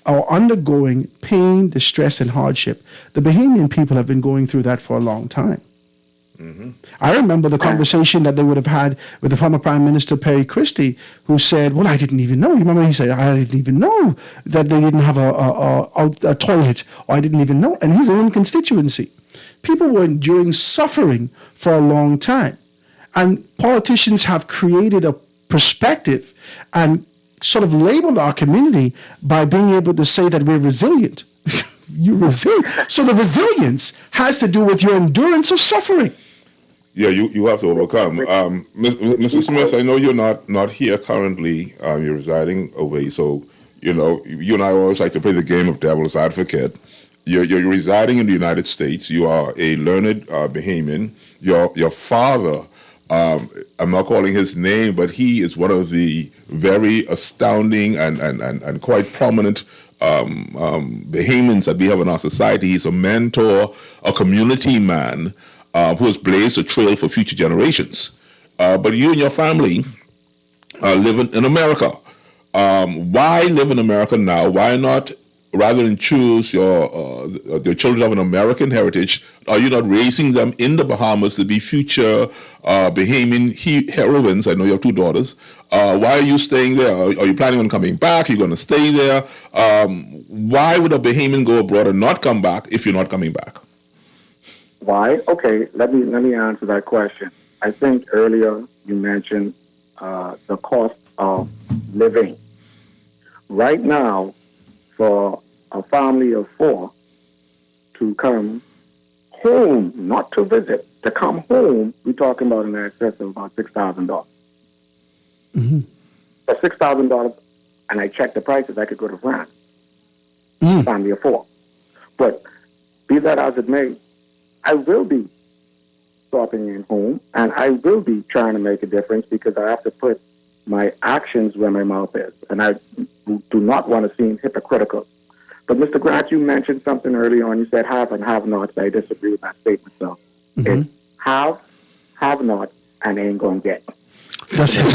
our undergoing pain, distress, and hardship. The Bahamian people have been going through that for a long time. I remember the conversation that they would have had with the former Prime Minister Perry Christie, who said, well, I didn't even know. You remember he said, I didn't even know that they didn't have a toilet, or I didn't even know. And his own constituency. People were enduring suffering for a long time. And politicians have created a perspective and sort of labeled our community by being able to say that we're resilient. You're resilient. So the resilience has to do with your endurance of suffering. Yeah, you have to overcome. Mr. Smith, I know you're not here currently. You're residing away. So, you and I always like to play the game of devil's advocate. You're residing in the United States. You are a learned Bahamian. Your father, I'm not calling his name, but he is one of the very astounding and quite prominent Bahamians that we have in our society. He's a mentor, a community man who has blazed a trail for future generations. But you and your family live in America. Why live in America now? Why not, rather than choose your children of an American heritage, are you not raising them in the Bahamas to be future Bahamian heroines? I know you have 2 daughters. Why are you staying there? Are you planning on coming back? Are you going to stay there? Why would a Bahamian go abroad and not come back if you're not coming back? Why? Okay, let me answer that question. I think earlier you mentioned the cost of living. Right now, for a family of 4 to come home, not to visit, to come home, we're talking about an excess of about $6,000. Mm-hmm. For $6,000, and I checked the prices, I could go to France. Family of 4. But be that as it may, I will be stopping in home, and I will be trying to make a difference because I have to put my actions where my mouth is. And I do not want to seem hypocritical. But Mr. Grant, you mentioned something early on. You said have and have nots. I disagree with that statement. So it's have not, and ain't going to get. That's it.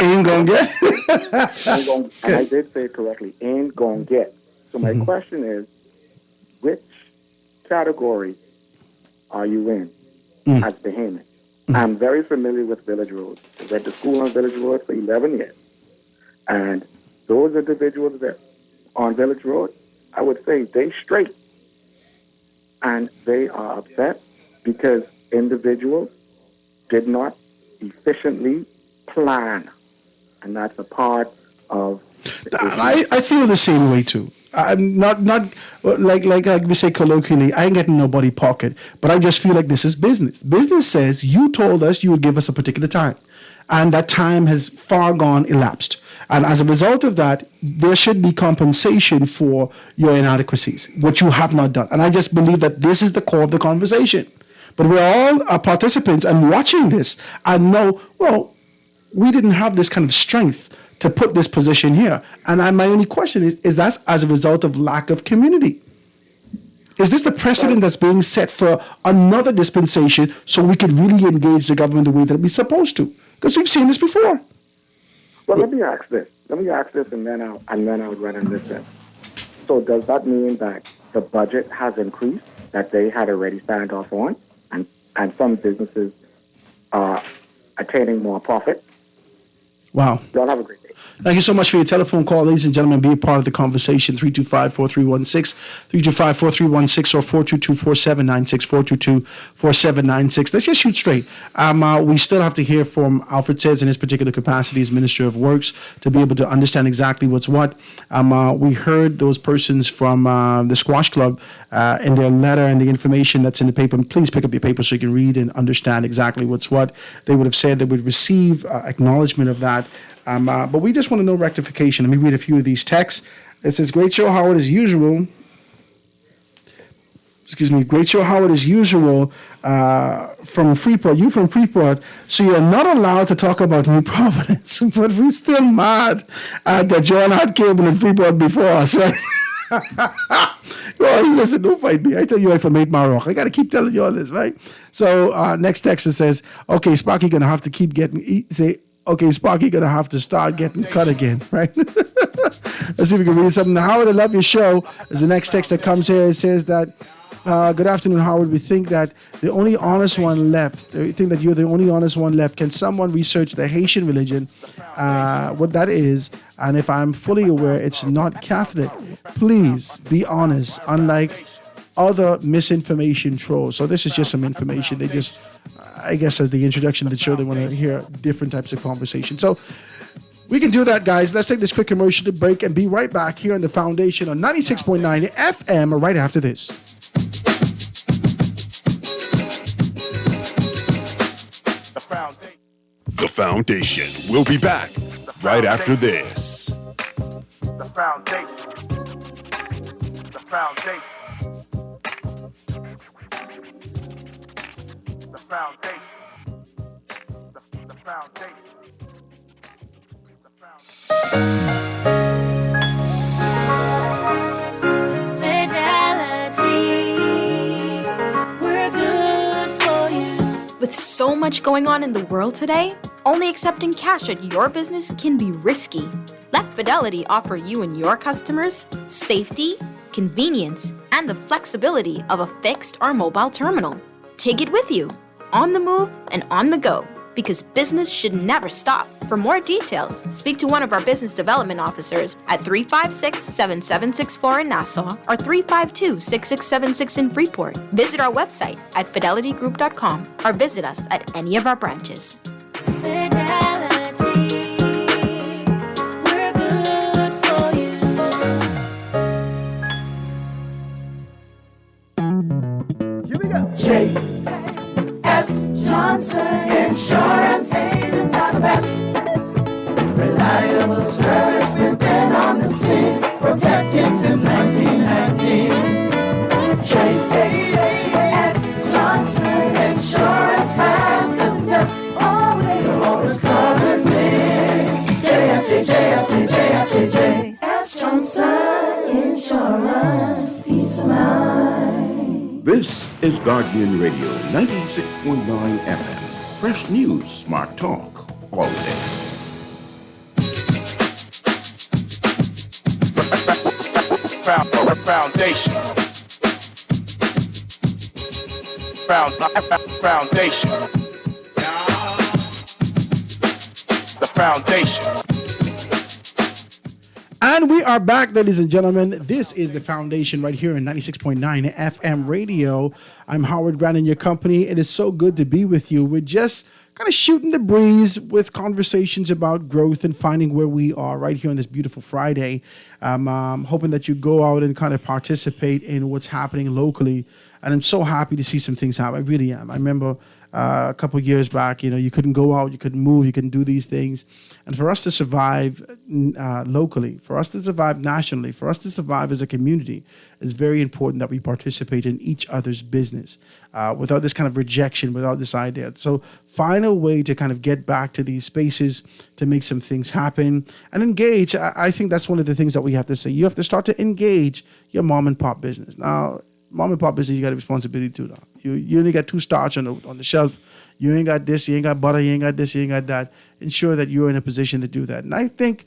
Ain't going to get. And I did say it correctly. Ain't going to get. So my question is, which category are you in as Bahamian? I'm very familiar with Village Road. I went to school on Village Road for 11 years. And those individuals that on Village Road, I would say they straight. And they are upset because individuals did not efficiently plan. And that's a part of... I feel the same way too. I'm not like we say colloquially, I ain't getting nobody pocket, but I just feel like this is business. Business says you told us you would give us a particular time, and that time has far gone elapsed. And as a result of that, there should be compensation for your inadequacies, which you have not done. And I just believe that this is the core of the conversation. But we're all participants and watching this and know, well, we didn't have this kind of strength to put this position here. And my only question is that as a result of lack of community? Is this the precedent that's being set for another dispensation so we could really engage the government the way that we're supposed to? Because we've seen this before. Well, let me ask this, and then I'll run in this in. So does that mean that the budget has increased, that they had already signed off on, and some businesses are attaining more profit? Wow. Y'all have a great day. Thank you so much for your telephone call, ladies and gentlemen. Be a part of the conversation. 325-4316, 325-4316, or 422-4796, 422-4796. Let's just shoot straight. We still have to hear from Alfred Tedds in his particular capacity as Minister of Works to be able to understand exactly what's what. We heard those persons from the Squash Club in their letter and the information that's in the paper. And please pick up your paper so you can read and understand exactly what's what. They would have said they would receive acknowledgement of that. But we just want to know rectification. Let me read a few of these texts. It says, great show, Howard, as usual. Great show, Howard, as usual, from Freeport. You from Freeport, so you're not allowed to talk about New Providence. But we're still mad that John had cable in Freeport before us, right? Well, listen, don't fight me. I tell you, I from 8 Mile Rock. I got to keep telling you all this, right? So next text says, okay, Sparky going to have to keep getting... Okay, Sparky gonna have to start getting cut again, right? Let's see if we can read something. Howard, I love your show. There's the next text that comes here. It says that Good afternoon, Howard. We think that the only honest one left. We think that you're the only honest one left. Can someone research the Haitian religion, what that is? And if I'm fully aware, it's not Catholic. Please be honest, unlike other misinformation trolls. So this is just some information. They just, I guess, at the introduction of the show, they want to hear different types of conversation. So we can do that, guys. Let's take this quick commercial break and be right back here on The Foundation on 96.9 FM right after this. The Foundation will be back right after this. The Foundation. The Foundation. The Foundation. The Foundation. Fidelity, we're good for you. With so much going on in the world today, only accepting cash at your business can be risky. Let Fidelity offer you and your customers safety, convenience, and the flexibility of a fixed or mobile terminal. Take it with you, on the move and on the go, because business should never stop. For more details, speak to one of our business development officers at 356-7764 in Nassau or 352-6676 in Freeport. Visit our website at fidelitygroup.com or visit us at any of our branches. Fidelity, we're good for you. Here we go. J.S. Johnson Insurance agents are the best. Reliable service, we've been on the scene, protecting since 1919. J.S. Johnson Insurance has the test. You'll always cover me. J.S. Johnson Insurance, peace of mind. This is Guardian Radio 96.9 FM. Fresh news, smart talk, all day. Foundation. Foundation. The Foundation. And we are back, ladies and gentlemen. This is The Foundation right here in 96.9 FM radio. I'm Howard Grant in your company. It is so good to be with you. We're just kind of shooting the breeze with conversations about growth and finding where we are right here on this beautiful Friday. I'm hoping that you go out and kind of participate in what's happening locally. And I'm so happy to see some things happen. I really am. I remember a couple of years back, you couldn't go out, you couldn't move, you couldn't do these things. And for us to survive locally, for us to survive nationally, for us to survive as a community, it's very important that we participate in each other's business without this kind of rejection, without this idea. So find a way to kind of get back to these spaces to make some things happen and engage. I think that's one of the things that we have to say. You have to start to engage your mom and pop business. Now, mom and pop business, you got a responsibility to that. You only got 2 starch on the shelf. You ain't got this, you ain't got butter, you ain't got this, you ain't got that. Ensure that you're in a position to do that. And I think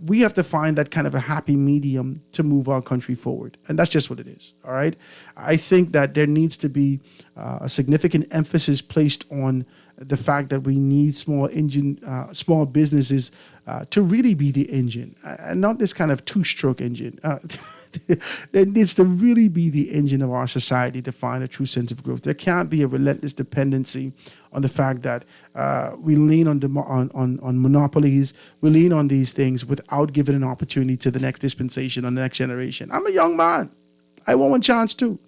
we have to find that kind of a happy medium to move our country forward. And that's just what it is, all right? I think that there needs to be a significant emphasis placed on the fact that we need small businesses to really be the engine, and not this kind of 2-stroke engine. There needs to really be the engine of our society to find a true sense of growth. There can't be a relentless dependency on the fact that we lean on monopolies, we lean on these things without giving an opportunity to the next dispensation or the next generation. I'm a young man. I want one chance too.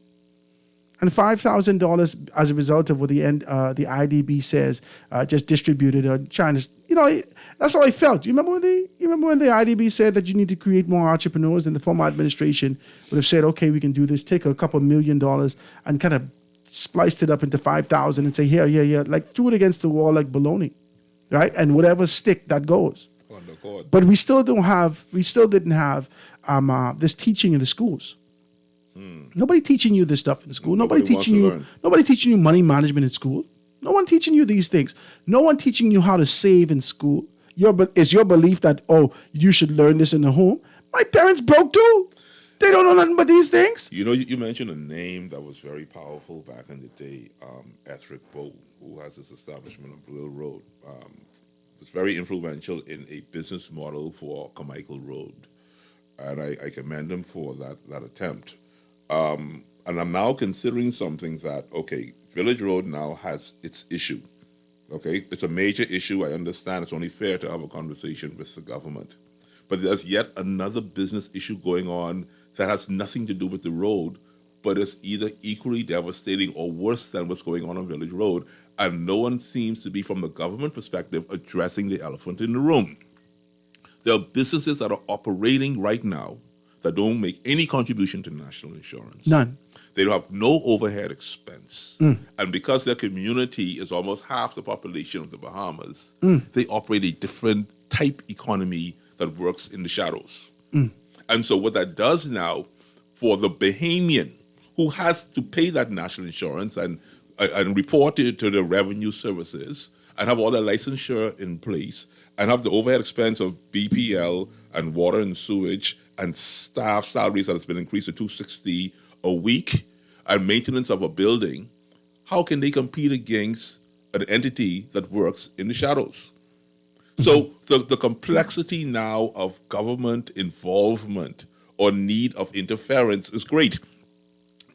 And $5,000 as a result of what the IDB says, just distributed on China's. That's how I felt. You remember when the IDB said that you need to create more entrepreneurs, and the former administration would have said, okay, we can do this. Take a couple $1 million and kind of spliced it up into 5,000 and say, here, like threw it against the wall like baloney, right? And whatever stick that goes. But we still didn't have this teaching in the schools. Nobody teaching you this stuff in school. Nobody teaching you money management in school. No one teaching you these things. No one teaching you how to save in school. Is your belief that, you should learn this in the home? My parents broke too. They don't know nothing but these things. You know, you mentioned a name that was very powerful back in the day, Ethric Bow, who has this establishment on Little Road. Was very influential in a business model for Carmichael Road. And I commend him for that attempt. And I'm now considering something that, okay, Village Road now has its issue. Okay, it's a major issue. I understand it's only fair to have a conversation with the government. But there's yet another business issue going on that has nothing to do with the road, but it's either equally devastating or worse than what's going on Village Road. And no one seems to be, from the government perspective, addressing the elephant in the room. There are businesses that are operating right now that don't make any contribution to national insurance. None. They don't have no overhead expense. And because their community is almost half the population of the Bahamas, they operate a different type economy that works in the shadows. And so what that does now for the Bahamian who has to pay that national insurance and report it to the revenue services and have all their licensure in place and have the overhead expense of BPL and water and sewage and staff salaries that has been increased to $260 a week and maintenance of a building, how can they compete against an entity that works in the shadows? So the complexity now of government involvement or need of interference is great.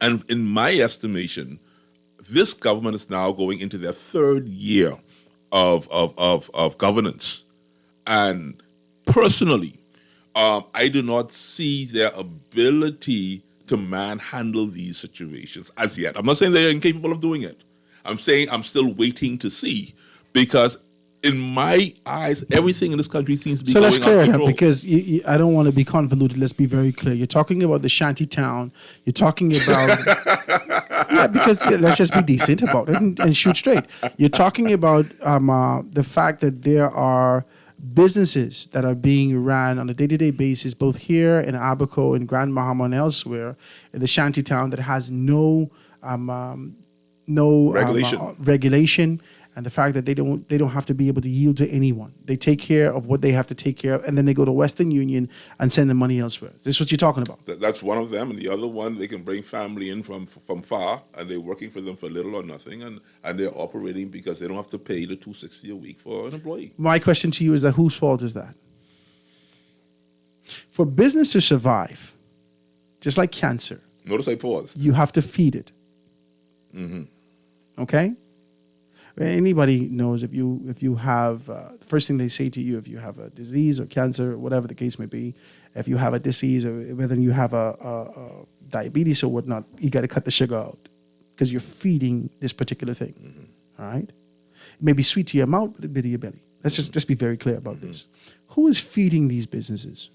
And in my estimation, this government is now going into their third year of governance. And personally, I do not see their ability to manhandle these situations as yet. I'm not saying they're incapable of doing it. I'm saying I'm still waiting to see, because in my eyes, everything in this country seems to be going let's clear out of it up, control. because I don't want to be convoluted. Let's be very clear. You're talking about the shanty town. You're talking about let's just be decent about it and shoot straight. You're talking about the fact that there are businesses that are being ran on a day-to-day basis, both here in Abaco, in Grand Bahama, and elsewhere in the shanty town, that has no regulation, and the fact that they don't have to be able to yield to anyone. They take care of what they have to take care of, and then they go to Western Union and send the money elsewhere. This is what you're talking about. That's one of them, and the other one, they can bring family in from far, and they're working for them for little or nothing, and they're operating because they don't have to pay the $260 a week for an employee. My question to you is that whose fault is that? For business to survive, just like cancer. Notice I paused. You have to feed it. Okay? Anybody knows if you have the first thing they say to you, if you have a disease or cancer or whatever the case may be, if you have a disease or whether you have a diabetes or whatnot, you got to cut the sugar out because you're feeding this particular thing. All right, it may be sweet to your mouth, but bitter to your belly. Let's just be very clear about this. Who is feeding these businesses?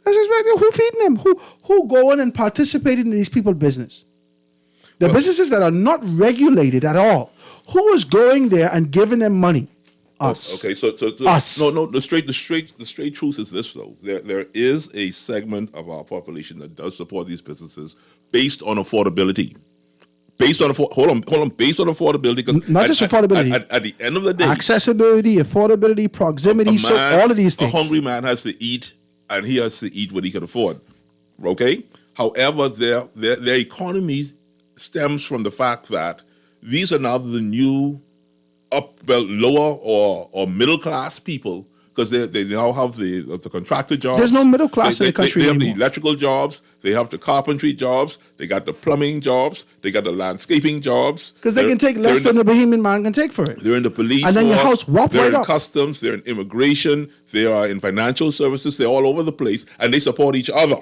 Who feeding them? Who go in and participate in these people's business? The businesses that are not regulated at all. Who is going there and giving them money? Us. Okay, so us. No. The straight truth is this, though. There is a segment of our population that does support these businesses based on affordability. Based on affordability, because not just affordability. At the end of the day, accessibility, affordability, proximity, all of these things. A hungry man has to eat, and he has to eat what he can afford. Okay. However, their economies stems from the fact that these are now the new lower or middle class people, because they now have the contractor jobs. There's no middle class in the country They have anymore. the electrical jobs, they have the carpentry jobs, they got the plumbing jobs, they got the landscaping jobs. Because they can take less than the Bahamian man can take for it. They're in the police and then force, your house whop they're right in up. customs, they're in immigration, they are in financial services, they're all over the place, and they support each other.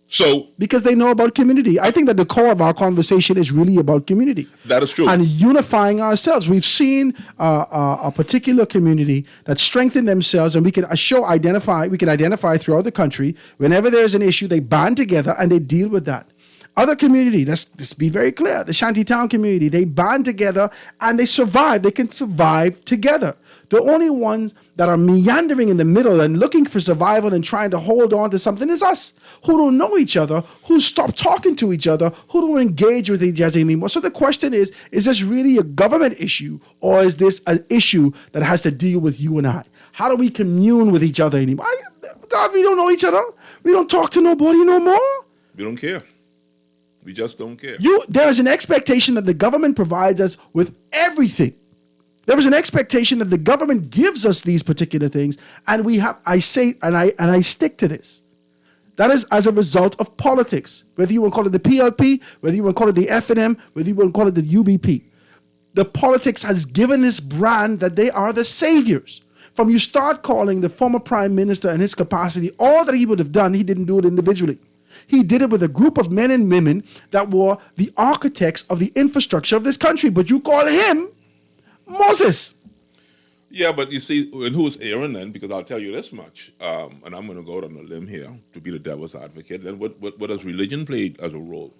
So, because they know about community. I think that the core of our conversation is really about community. That is true. And unifying ourselves. We've seen a particular community that strengthened themselves, and we can identify throughout the country. Whenever there's an issue, they band together and they deal with that. other community, let's be very clear, the Shantytown community, they band together and they survive. They can survive together. The only ones that are meandering in the middle and looking for survival and trying to hold on to something is us, who don't know each other, who stop talking to each other, who don't engage with each other anymore. So the question is this really a government issue, or is this an issue that has to deal with you and I? How do we commune with each other anymore? God, we don't know each other. We don't talk to nobody no more. We don't care. We just don't care. There is an expectation that the government provides us with everything. There is an expectation that the government gives us these particular things, and I stick to this. That is as a result of politics. Whether you want to call it the PLP, whether you want to call it the FNM, whether you want to call it the UBP. The politics has given this brand that they are the saviors. From you start calling the former prime minister in his capacity, all that he would have done, he didn't do it individually. He did it with a group of men and women that were the architects of the infrastructure of this country. But you call him Moses. Yeah, but you see, and who is Aaron then? Because I'll tell you this much, and I'm going to go out on a limb here to be the devil's advocate. Then what has religion played as a role?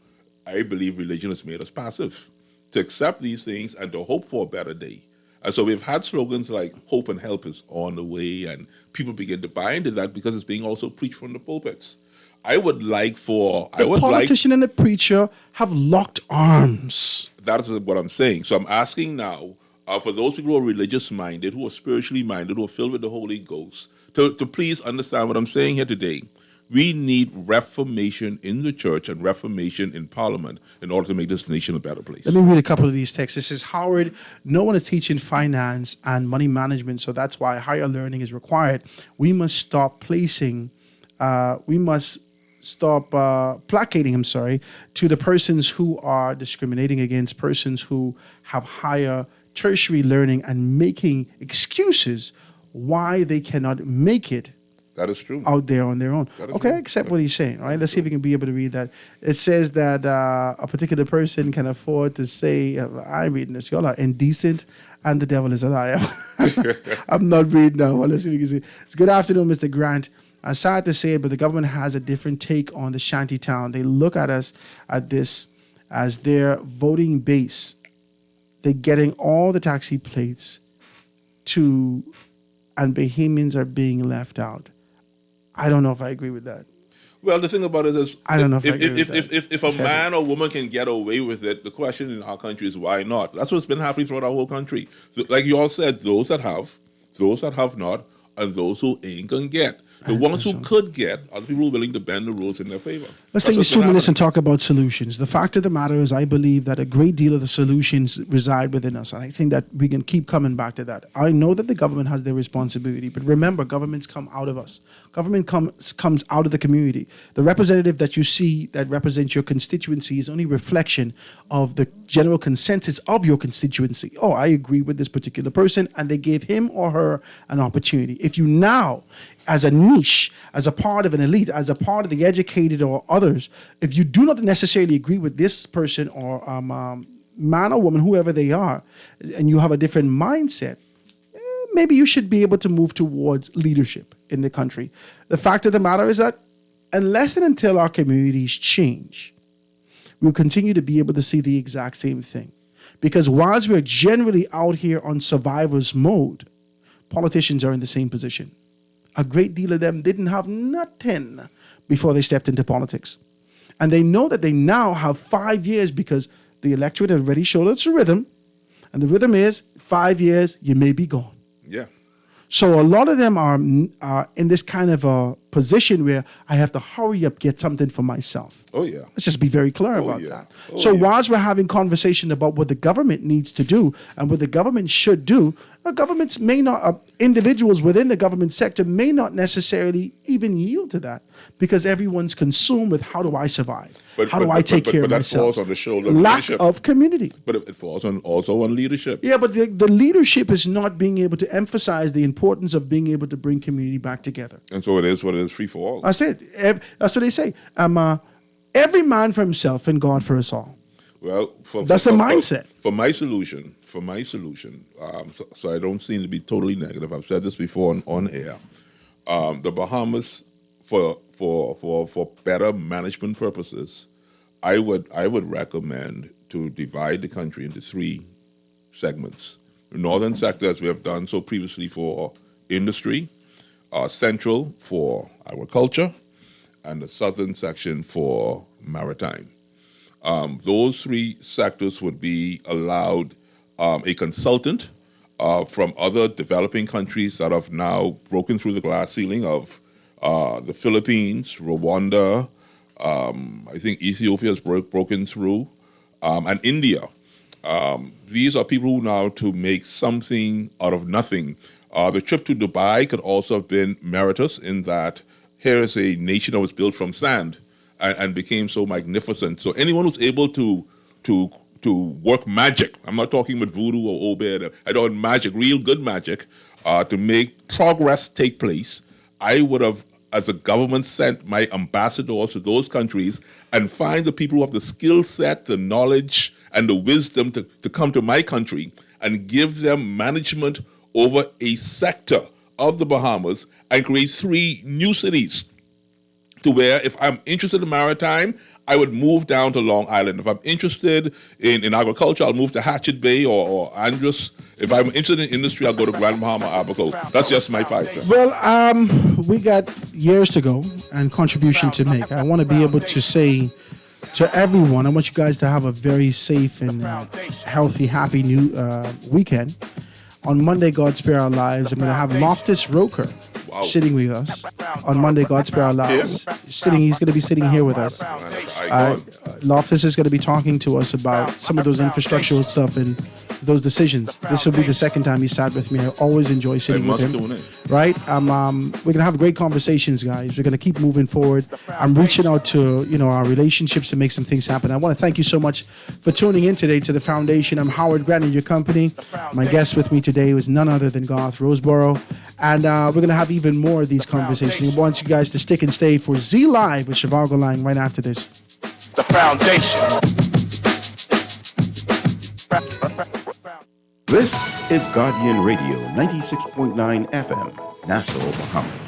I believe religion has made us passive to accept these things and to hope for a better day. And so we've had slogans like hope and help is on the way, and people begin to buy into that because it's being also preached from the pulpits. The politician and the preacher have locked arms. That's what I'm saying. So I'm asking now, for those people who are religious-minded, who are spiritually minded, who are filled with the Holy Ghost, to please understand what I'm saying here today. We need reformation in the church and reformation in Parliament in order to make this nation a better place. Let me read a couple of these texts. This is Howard. No one is teaching finance and money management, so that's why higher learning is required. We must stop placating, to the persons who are discriminating against persons who have higher tertiary learning and making excuses why they cannot make it. That is true. Out there on their own. Okay, I accept what he's saying. All right, let's see if we can be able to read that. It says that a particular person can afford to say, I'm reading this, y'all are indecent and the devil is a liar. I'm not reading now. Well, let's see if we can see. It's good afternoon, Mr. Grant. I'm sad to say it, but the government has a different take on the Shantytown. They look at us at this as their voting base. They're getting all the taxi plates and Bahamians are being left out. I don't know if I agree with that. Well, the thing about it is, I don't know if a man or woman can get away with it, the question in our country is why not? That's what's been happening throughout our whole country. So, like you all said, those that have not, and those who ain't gonna get. The ones who could get are the people who are willing to bend the rules in their favor. Let's take these 2 minutes and talk about solutions. The fact of the matter is I believe that a great deal of the solutions reside within us. And I think that we can keep coming back to that. I know that the government has their responsibility, but remember, governments come out of us. Government comes out of the community. The representative that you see that represents your constituency is only a reflection of the general consensus of your constituency. Oh, I agree with this particular person, and they gave him or her an opportunity. If you now, as a niche, as a part of an elite, as a part of the educated or others, if you do not necessarily agree with this person or man or woman, whoever they are, and you have a different mindset, maybe you should be able to move towards leadership in the country. The fact of the matter is that unless and until our communities change, we'll continue to be able to see the exact same thing. Because whilst we're generally out here on survivor's mode, politicians are in the same position. A great deal of them didn't have nothing before they stepped into politics. And they know that they now have 5 years because the electorate already showed us a rhythm. And the rhythm is 5 years, you may be gone. Yeah. So a lot of them are in this kind of a position where I have to hurry up, get something for myself. Oh, yeah. Let's just be very clear about that. Whilst we're having conversation about what the government needs to do and what the government should do, governments may not, individuals within the government sector may not necessarily even yield to that because everyone's consumed with how do I survive? How do I take care of myself? Falls on the shoulder of lack leadership. Of community. But it falls also on leadership. Yeah, but the leadership is not being able to emphasize the importance of being able to bring community back together. And so it is what it is, free for all. That's it. That's what they say. Every man for himself and God for us all. Well, that's the mindset. For my solution, so I don't seem to be totally negative. I've said this before on air. The Bahamas, for better management purposes, I would recommend to divide the country into 3 segments. The northern sector, as we have done so previously for industry, central for agriculture, and the southern section for maritime. Those 3 sectors would be allowed a consultant from other developing countries that have now broken through the glass ceiling of the Philippines, Rwanda, I think Ethiopia has broken through, and India. These are people who now to make something out of nothing. The trip to Dubai could also have been meritorious in that here is a nation that was built from sand and became so magnificent. So anyone who's able to work magic, I'm not talking about voodoo or obed, I don't magic, real good magic, to make progress take place, I would have, as a government, sent my ambassadors to those countries and find the people who have the skill set, the knowledge, and the wisdom to come to my country and give them management over a sector of the Bahamas and create 3 new cities to where if I'm interested in maritime, I would move down to Long Island. If I'm interested in agriculture, I'll move to Hatchet Bay or Andros. If I'm interested in industry, I'll go to Grand Bahama, Abaco. That's just my 5 cents. Well, we got years to go and contribution to make. I want to be able to say to everyone, I want you guys to have a very safe and healthy, happy new weekend. On Monday, God Spare Our Lives, I'm going to have Loftus Roker sitting with us. On Monday, God Spare Our Lives. He's going to be sitting here with us. Loftus is going to be talking to us about some of those infrastructural stuff and those decisions. This will be the second time he sat with me. I always enjoy sitting with him. Right? We're going to have great conversations, guys. We're going to keep moving forward. I'm reaching out to our relationships to make some things happen. I want to thank you so much for tuning in today to the Foundation. I'm Howard Grant in your company. My guest with me today was none other than Garth Roseborough. And we're going to have even more of these conversations. I want you guys to stick and stay for Z Live with Shivago Lang right after this. The Foundation. This is Guardian Radio 96.9 FM, Nassau, Bahamas.